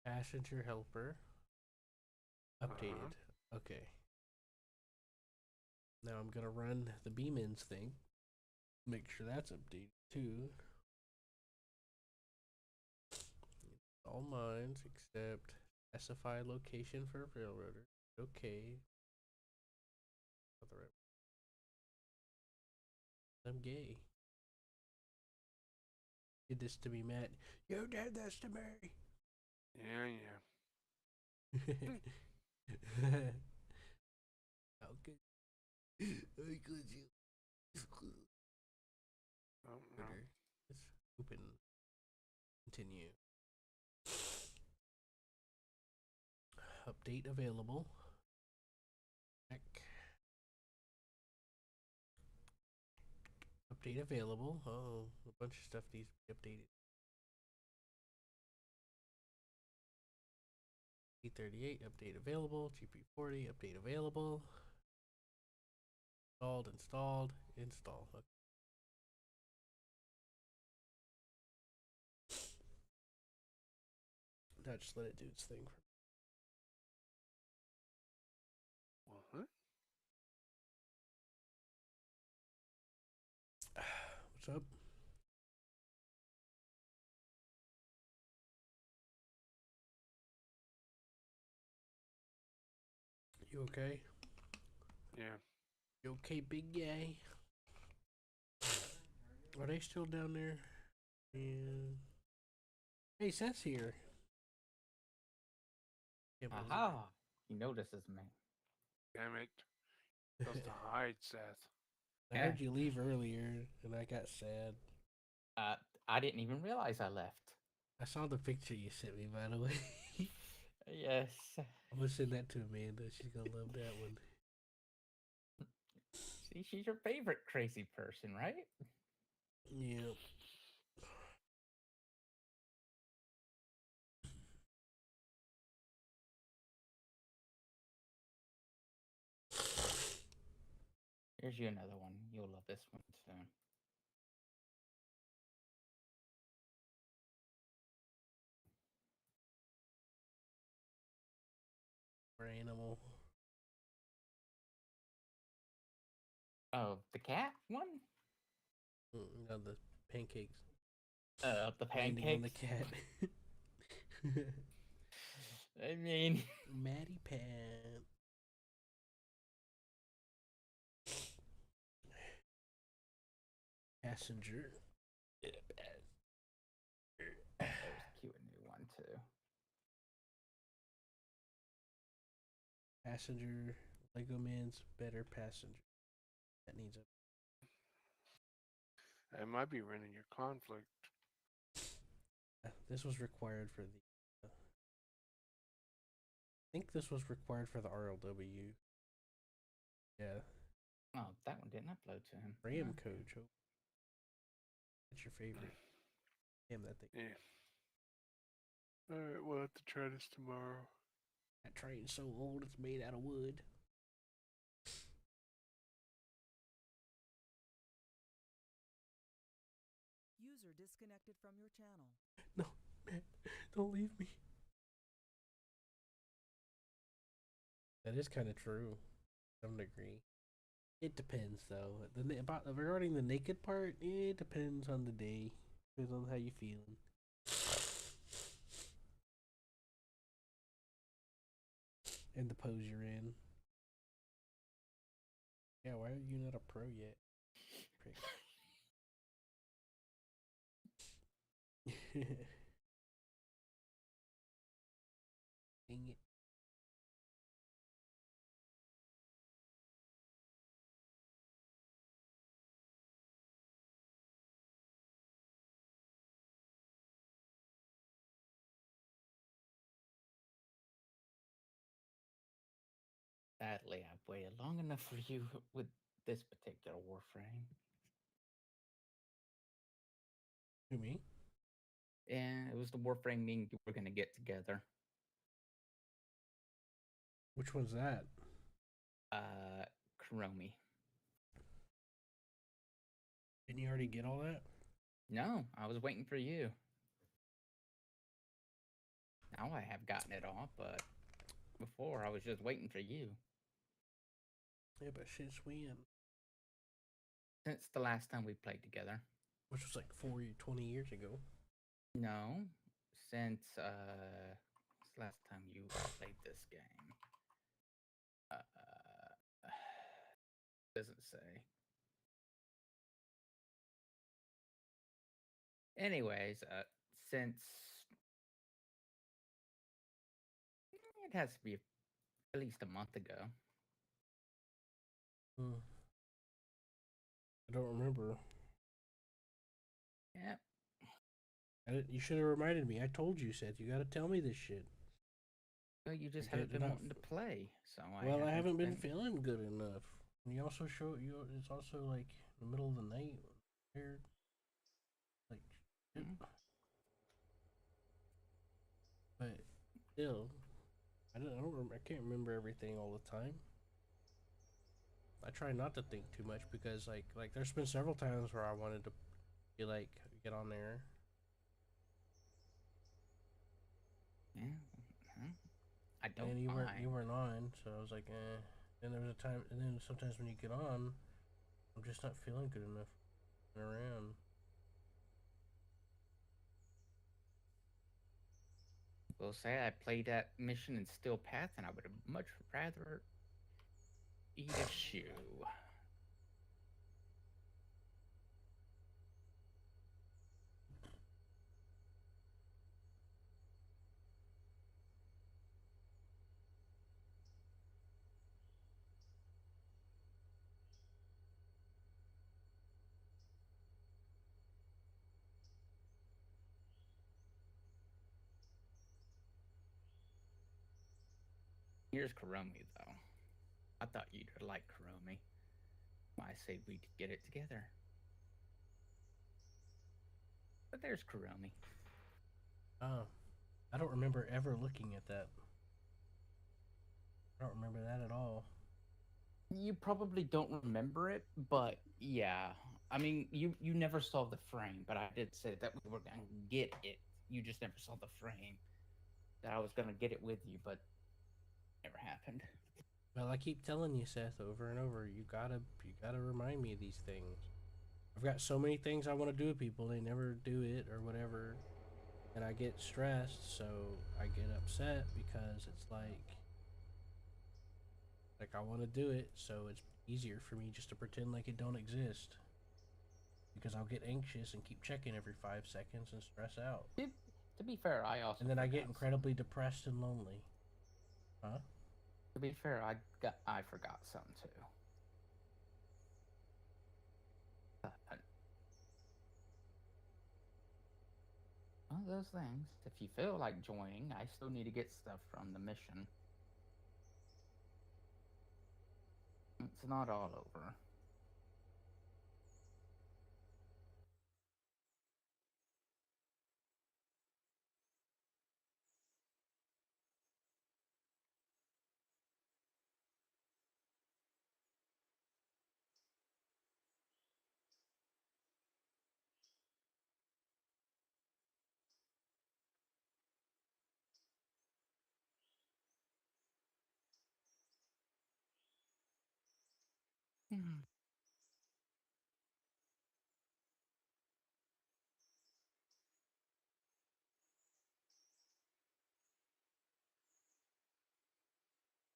Passenger helper. Updated. Okay. Now I'm gonna run the Beamins thing. Make sure that's updated too. All mines except specify location for railroader. Okay. I'm gay. Did this to me, Matt. You did this to me. Yeah, yeah. How could you? Oh, no. Let's open. Continue. Update available. Back. Update available. Oh, a bunch of stuff needs to be updated. 838 update available. GP40 update available. Installed. Install. Okay. Now just let it do its thing. What? What's up? You okay? Yeah. You okay, big guy? Are they still down there? Yeah. Hey, Seth's here. Aha! He notices me. Damn it. Supposed to hide, Seth. I heard you leave earlier, and I got sad. I didn't even realize I left. I saw the picture you sent me, by the way. Yes. I'm gonna send that to Amanda. She's gonna love that one. See, she's your favorite crazy person, right? Yeah. Here's you another one. You'll love this one too. Or animal. Oh, the cat one? No, the pancakes. The Landing pancakes. on the cat. I mean, Maddie Pan. Passenger. there's cute a new one too. Passenger. Lego Man's better passenger. That needs a. It might be running your conflict. This was required for the. I think this was required for the RLW. Yeah. Oh, that one didn't upload to him. Ram Okay. coach. Oh. That's your favorite. Damn that thing. Yeah. Alright, we'll have to try this tomorrow. That train's so old it's made out of wood. User disconnected from your channel. No, man, don't leave me. That is kind of true, to some degree. It depends, though. About regarding the naked part, it depends on the day. Depends on how you feeling. And the pose you're in. Yeah, why are you not a pro yet? Dang it. sadly, I've waited long enough for you with this particular warframe. You me? And it was the warframe me and you were gonna get together. Which one's that? Kuromi. Didn't you already get all that? No, I was waiting for you. Now I have gotten it all, but before I was just waiting for you. Yeah, but since when? Since the last time we played together. Which was like 20 years ago. No, since the last time you played this game. Doesn't say. Anyways, since it has to be at least a month ago. I don't remember. Yep. You should have reminded me. I told you, Seth. You got to tell me this shit. Well, you just Okay, haven't did been I- wanting to play, so Well, I haven't been feeling good enough. And you also show you. It's also like the middle of the night. Weird. Like, shit. But still, I can't remember everything all the time. I try not to think too much because like there's been several times where I wanted to be like get on there. Yeah. I don't And mind. you weren't on, so I was like, eh. And there was a time, and then sometimes when you get on, I'm just not feeling good enough around. Will say I played that mission in Steel Path, and I would have much rather eat a shoe. Here's Kuromi, though. I thought you'd like Kuromi. I say we get it together. But there's Kuromi. Oh, I don't remember ever looking at that. I don't remember that at all. You probably don't remember it, but yeah. I mean, you never saw the frame, but I did say that we were going to get it. You just never saw the frame. That I was going to get it with you, but it never happened. Well, I keep telling you, Seth, over and over. You gotta remind me of these things. I've got so many things I want to do with people. They never do it or whatever, and I get stressed. So I get upset because it's like I want to do it, so it's easier for me just to pretend like it don't exist. Because I'll get anxious and keep checking every 5 seconds and stress out. To be fair, I also And then I get forgot incredibly depressed and lonely. Huh? To be fair, I forgot some too. One of those things. If you feel like joining, I still need to get stuff from the mission. It's not all over.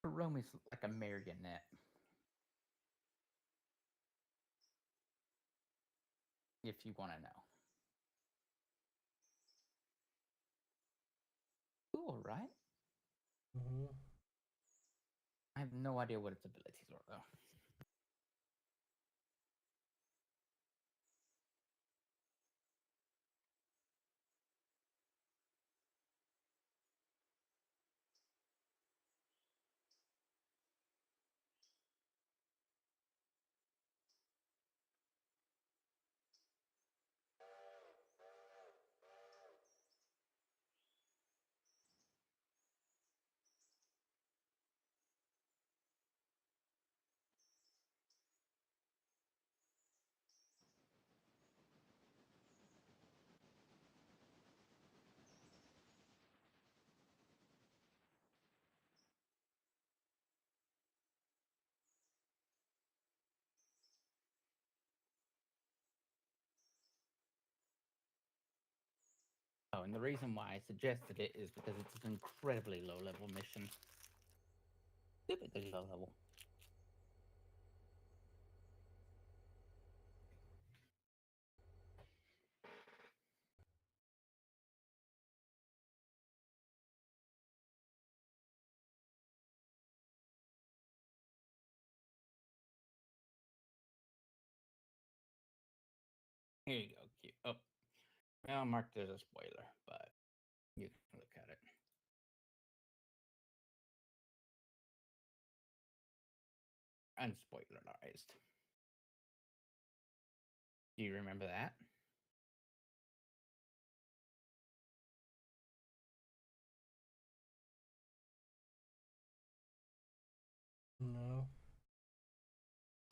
Romi's like a marionette. If you want to know. Cool, right? Mm-hmm. I have no idea what its abilities are, though. and the reason why I suggested it is because it's an incredibly low level mission. Typically low level. Here you go, Q. Oh, well, marked as a spoiler, but you can look at it. Unspoilerized. Do you remember that? No,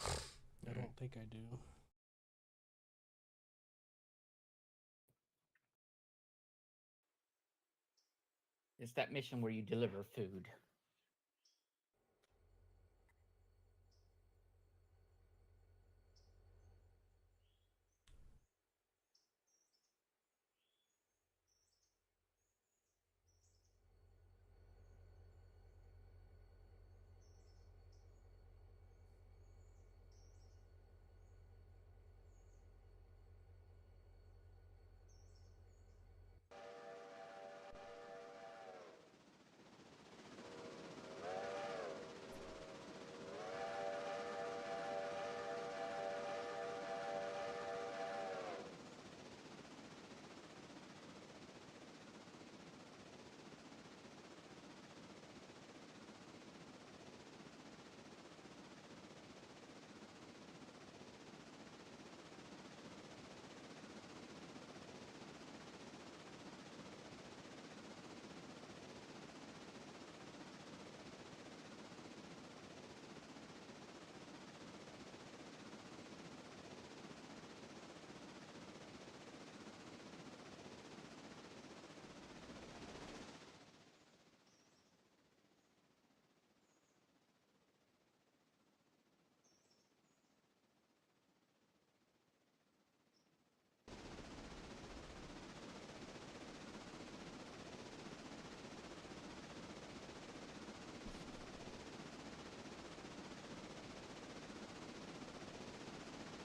I don't think I do. It's that mission where you deliver food.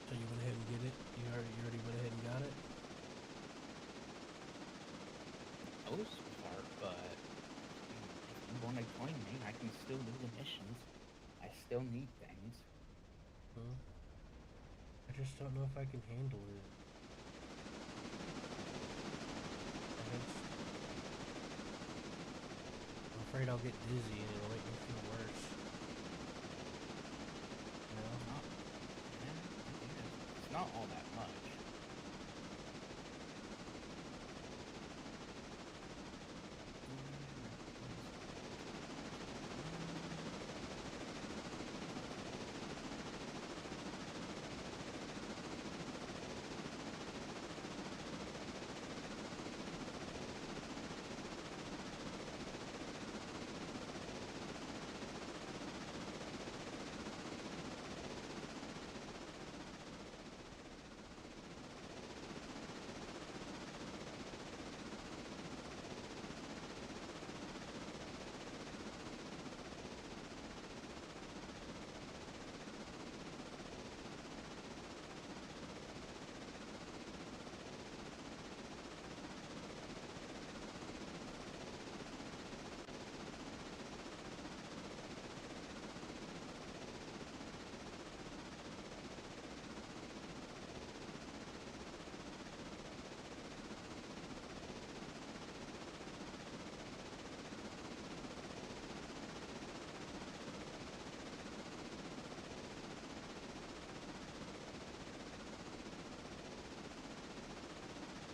So you went ahead and get it? You already went ahead and got it? Most part, but I mean, if you want to join me, I can still do the missions. I still need things. Huh? I just don't know if I can handle it. I'm afraid I'll get dizzy and it'll make me feel worse. You know? Not, yeah, I guess. It's not all that much.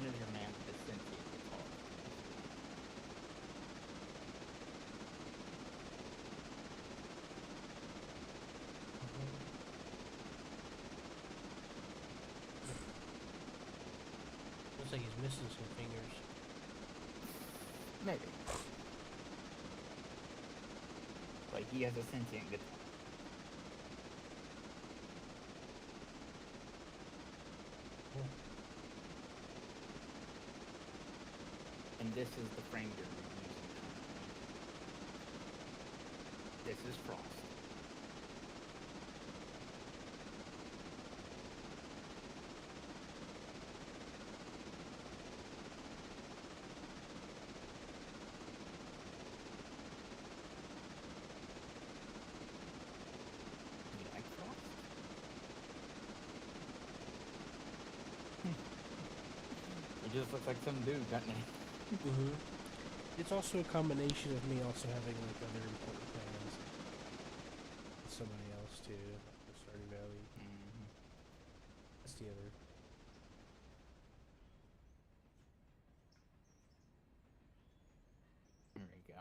Here's your man with the sentient guitar. Looks like he's missing some fingers. Maybe. But he has a sentient guitar. Cool. and this is the frame you're using currently. This is Frost. You like Frost? It just looks like some dude, doesn't it? Mm-hmm. It's also a combination of me also having like other important plans with somebody else too, like with Stardew Valley. Mm-hmm. That's the other. There you go.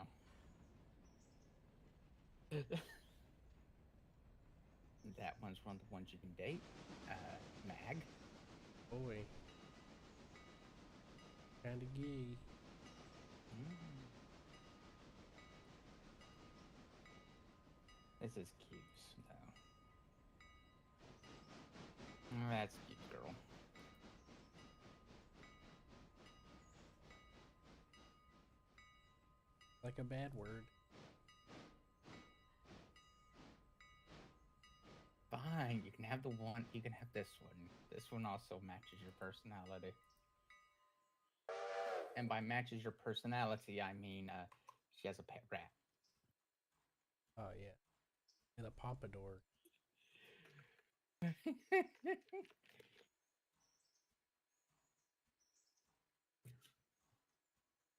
That one's one of the ones you can date. Mag. Boy, kinda gay. Mm. This is cute, though. That's cute, girl. Like a bad word. Fine, you can have the one. You can have this one. This one also matches your personality. And by matches your personality, I mean she has a pet rat. Oh yeah, and a pompadour. It's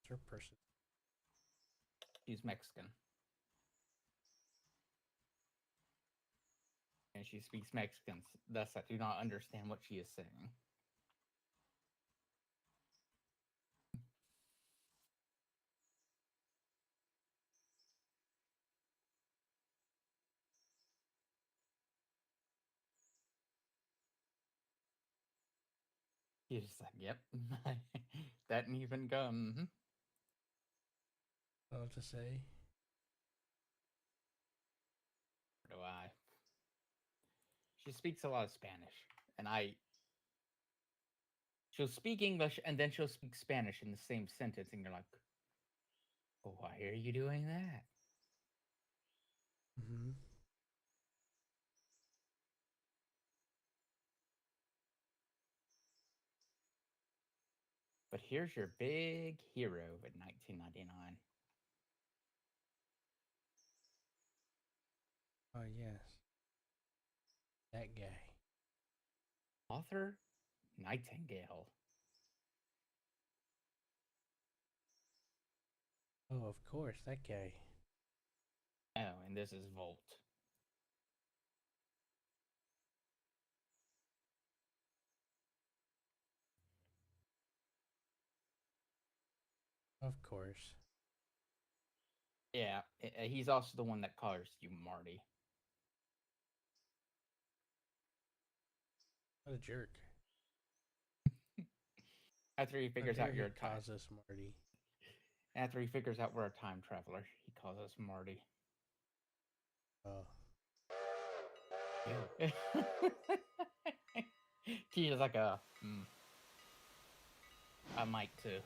her person. She's Mexican. And she speaks Mexican. Thus, I do not understand what she is saying. He's just like, yep, that didn't even go. All to say. Do I? She speaks a lot of Spanish, and she'll speak English and then she'll speak Spanish in the same sentence, and you're like, why are you doing that? Mm-hmm. But here's your big hero in 1999. Oh yes, that guy. Author Nightingale. Oh, of course, that guy. Oh, and this is Volt. Of course. Yeah, he's also the one that calls you Marty. What a jerk. After he How figures dare out he you're a time, cause us Marty? after he figures out we're a time traveler, he calls us Marty. Oh. He is like I might too.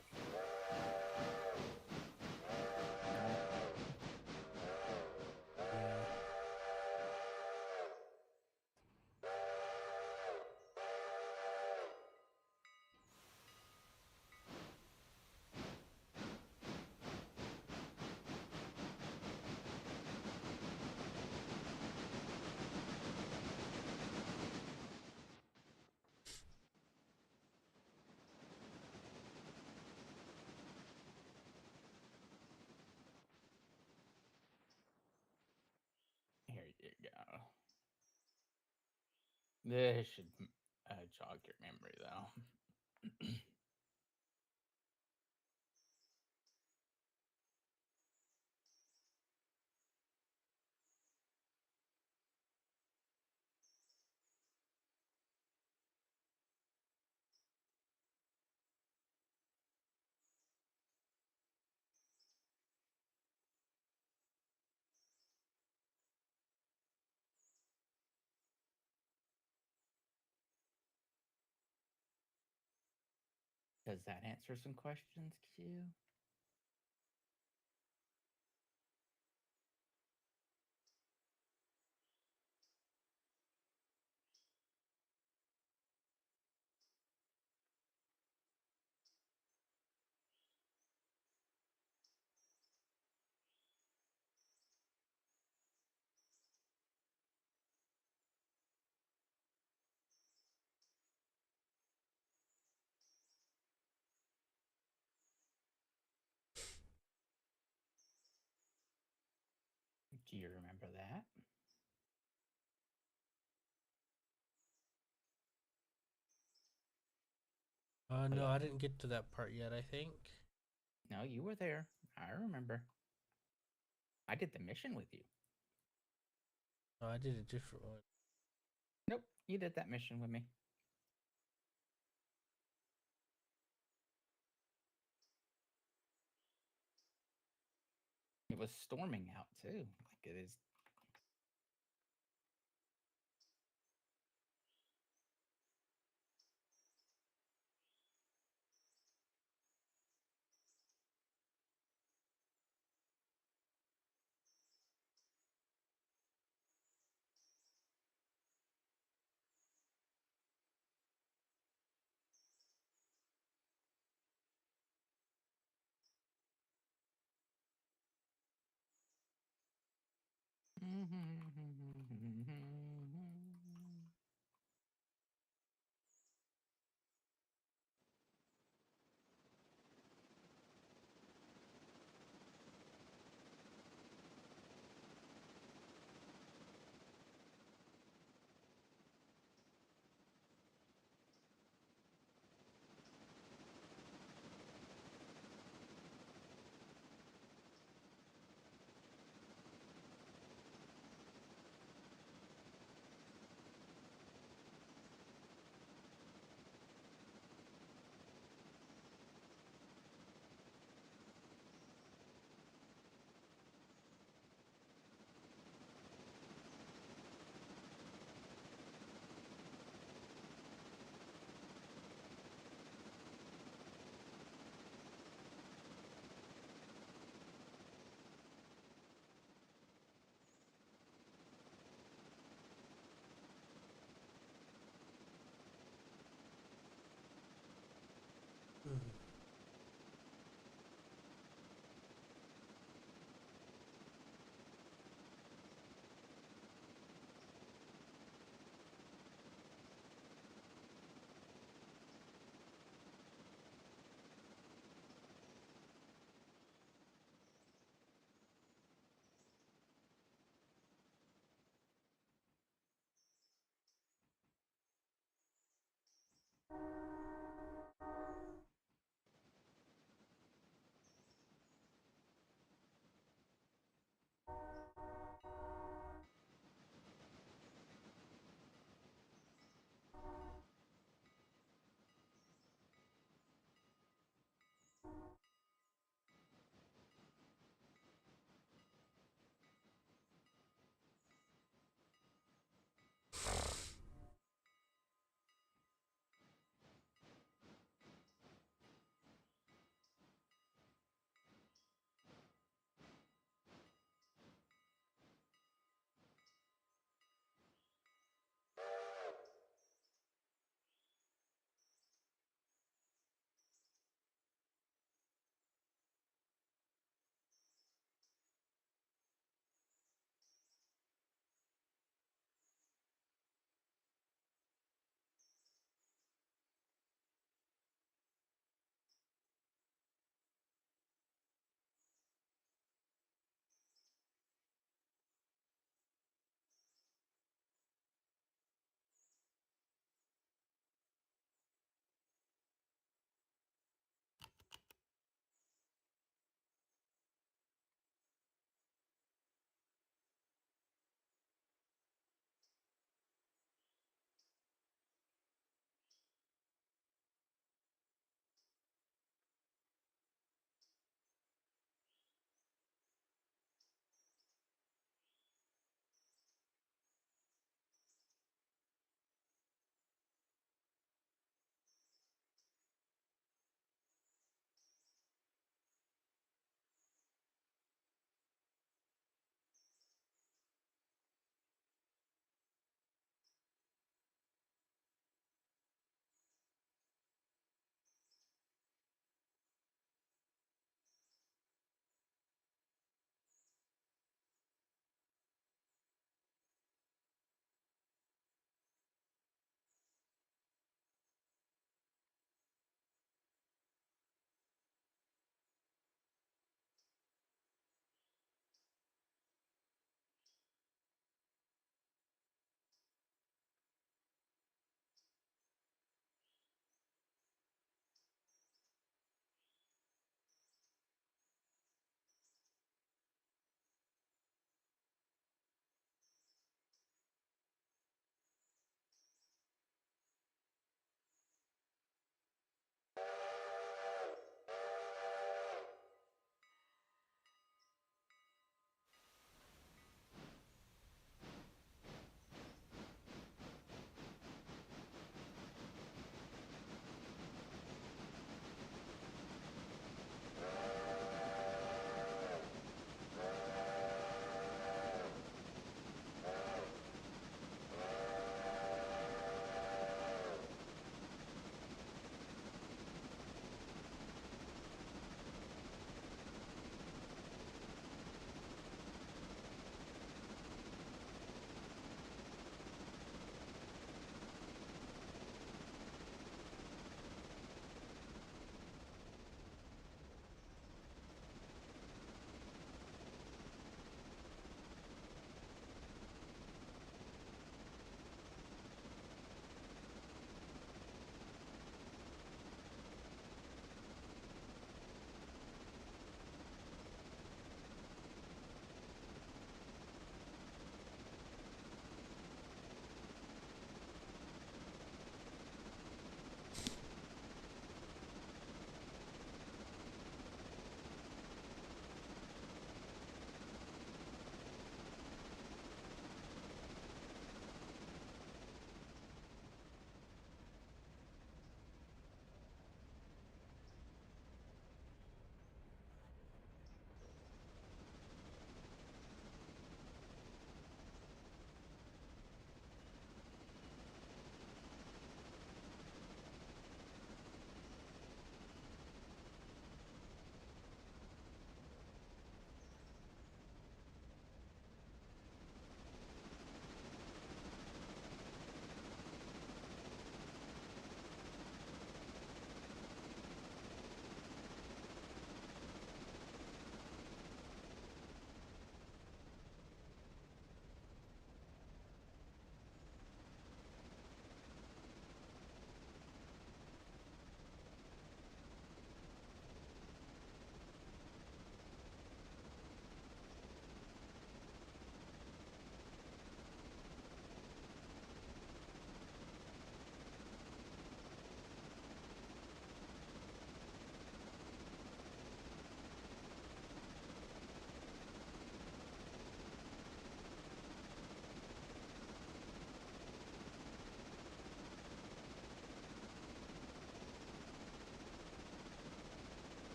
Yeah. Here you go. This should jog your memory though. Does that answer some questions, Q? Do you remember that? No, Hello? I didn't get to that part yet. I think. No, you were there. I remember. I did the mission with you. No, I did a different one. Nope, you did that mission with me. It was storming out too, like it is.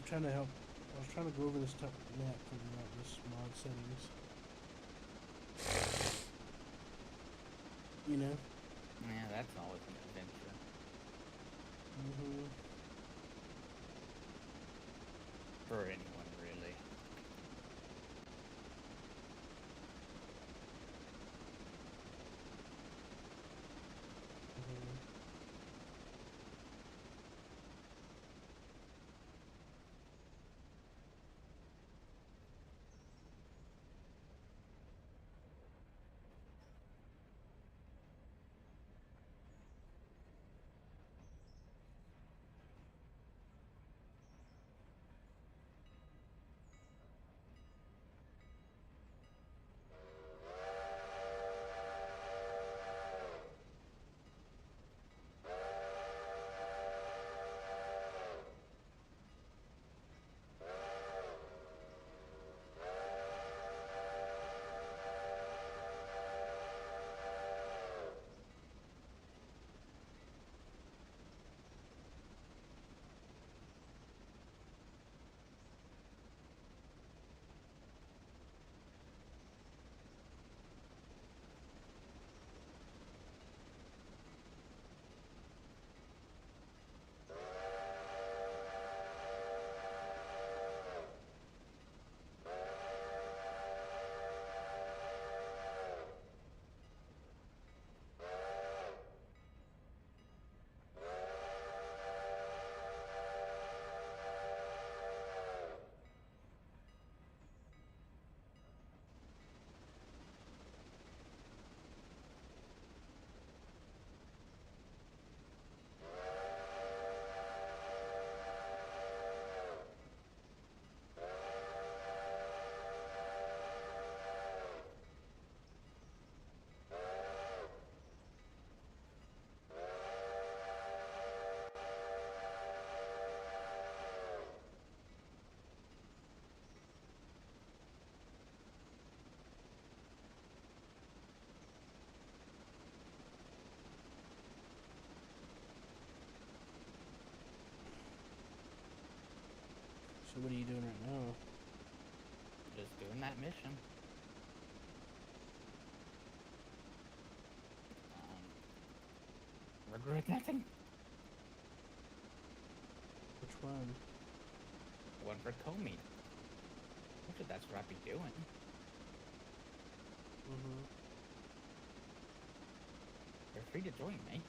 trying to help. I was trying to go over this map, figure out this mod settings. You know. Yeah, that's always an adventure. Mhm. For anyone, really. Mhm. So what are you doing right now? Just doing that mission. Regret nothing. Which one? One for Comey. Actually, that's what I'd be doing. Mhm. You're free to join me.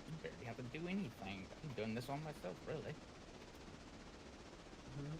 You barely have to do anything. I'm doing this all myself, really. Mhm.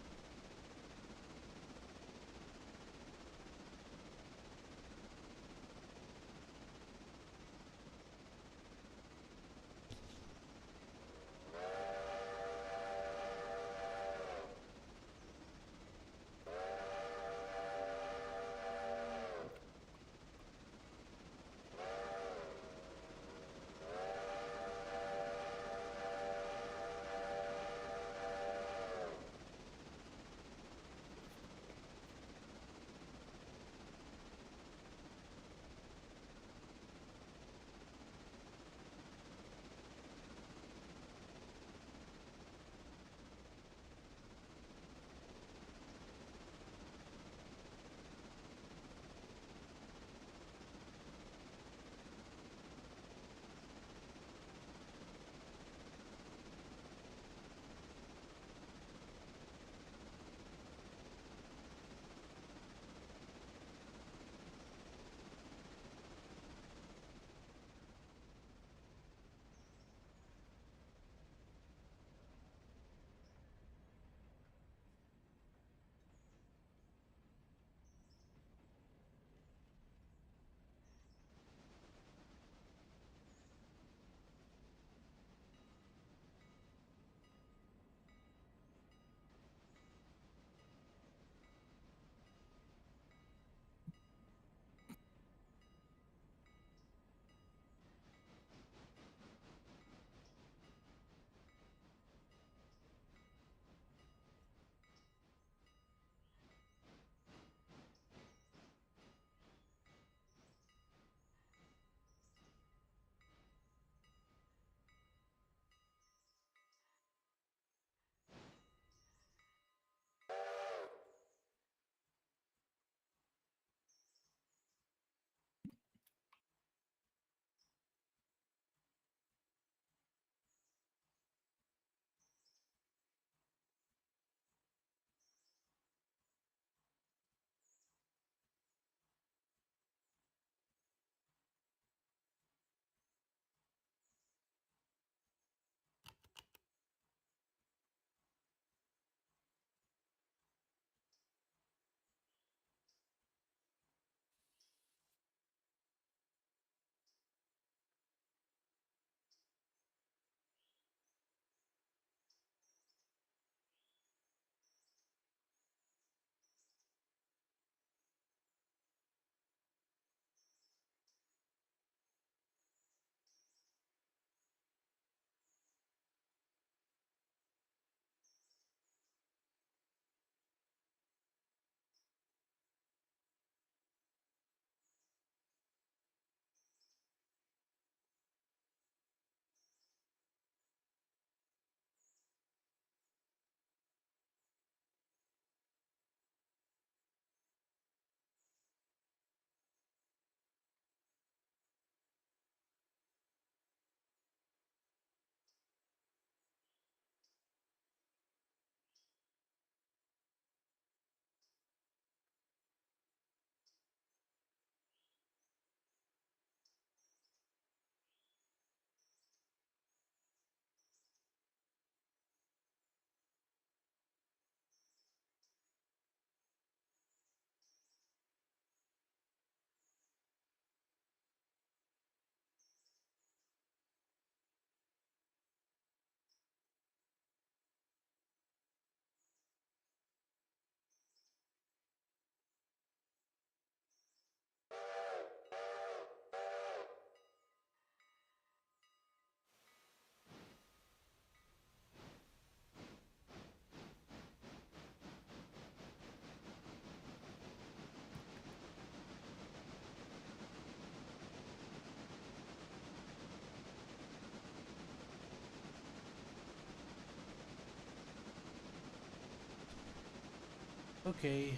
Okay.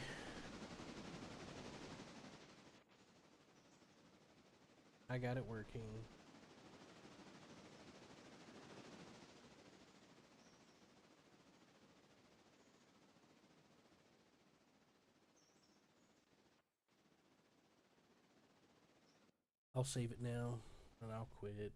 I got it working. I'll save it now and I'll quit.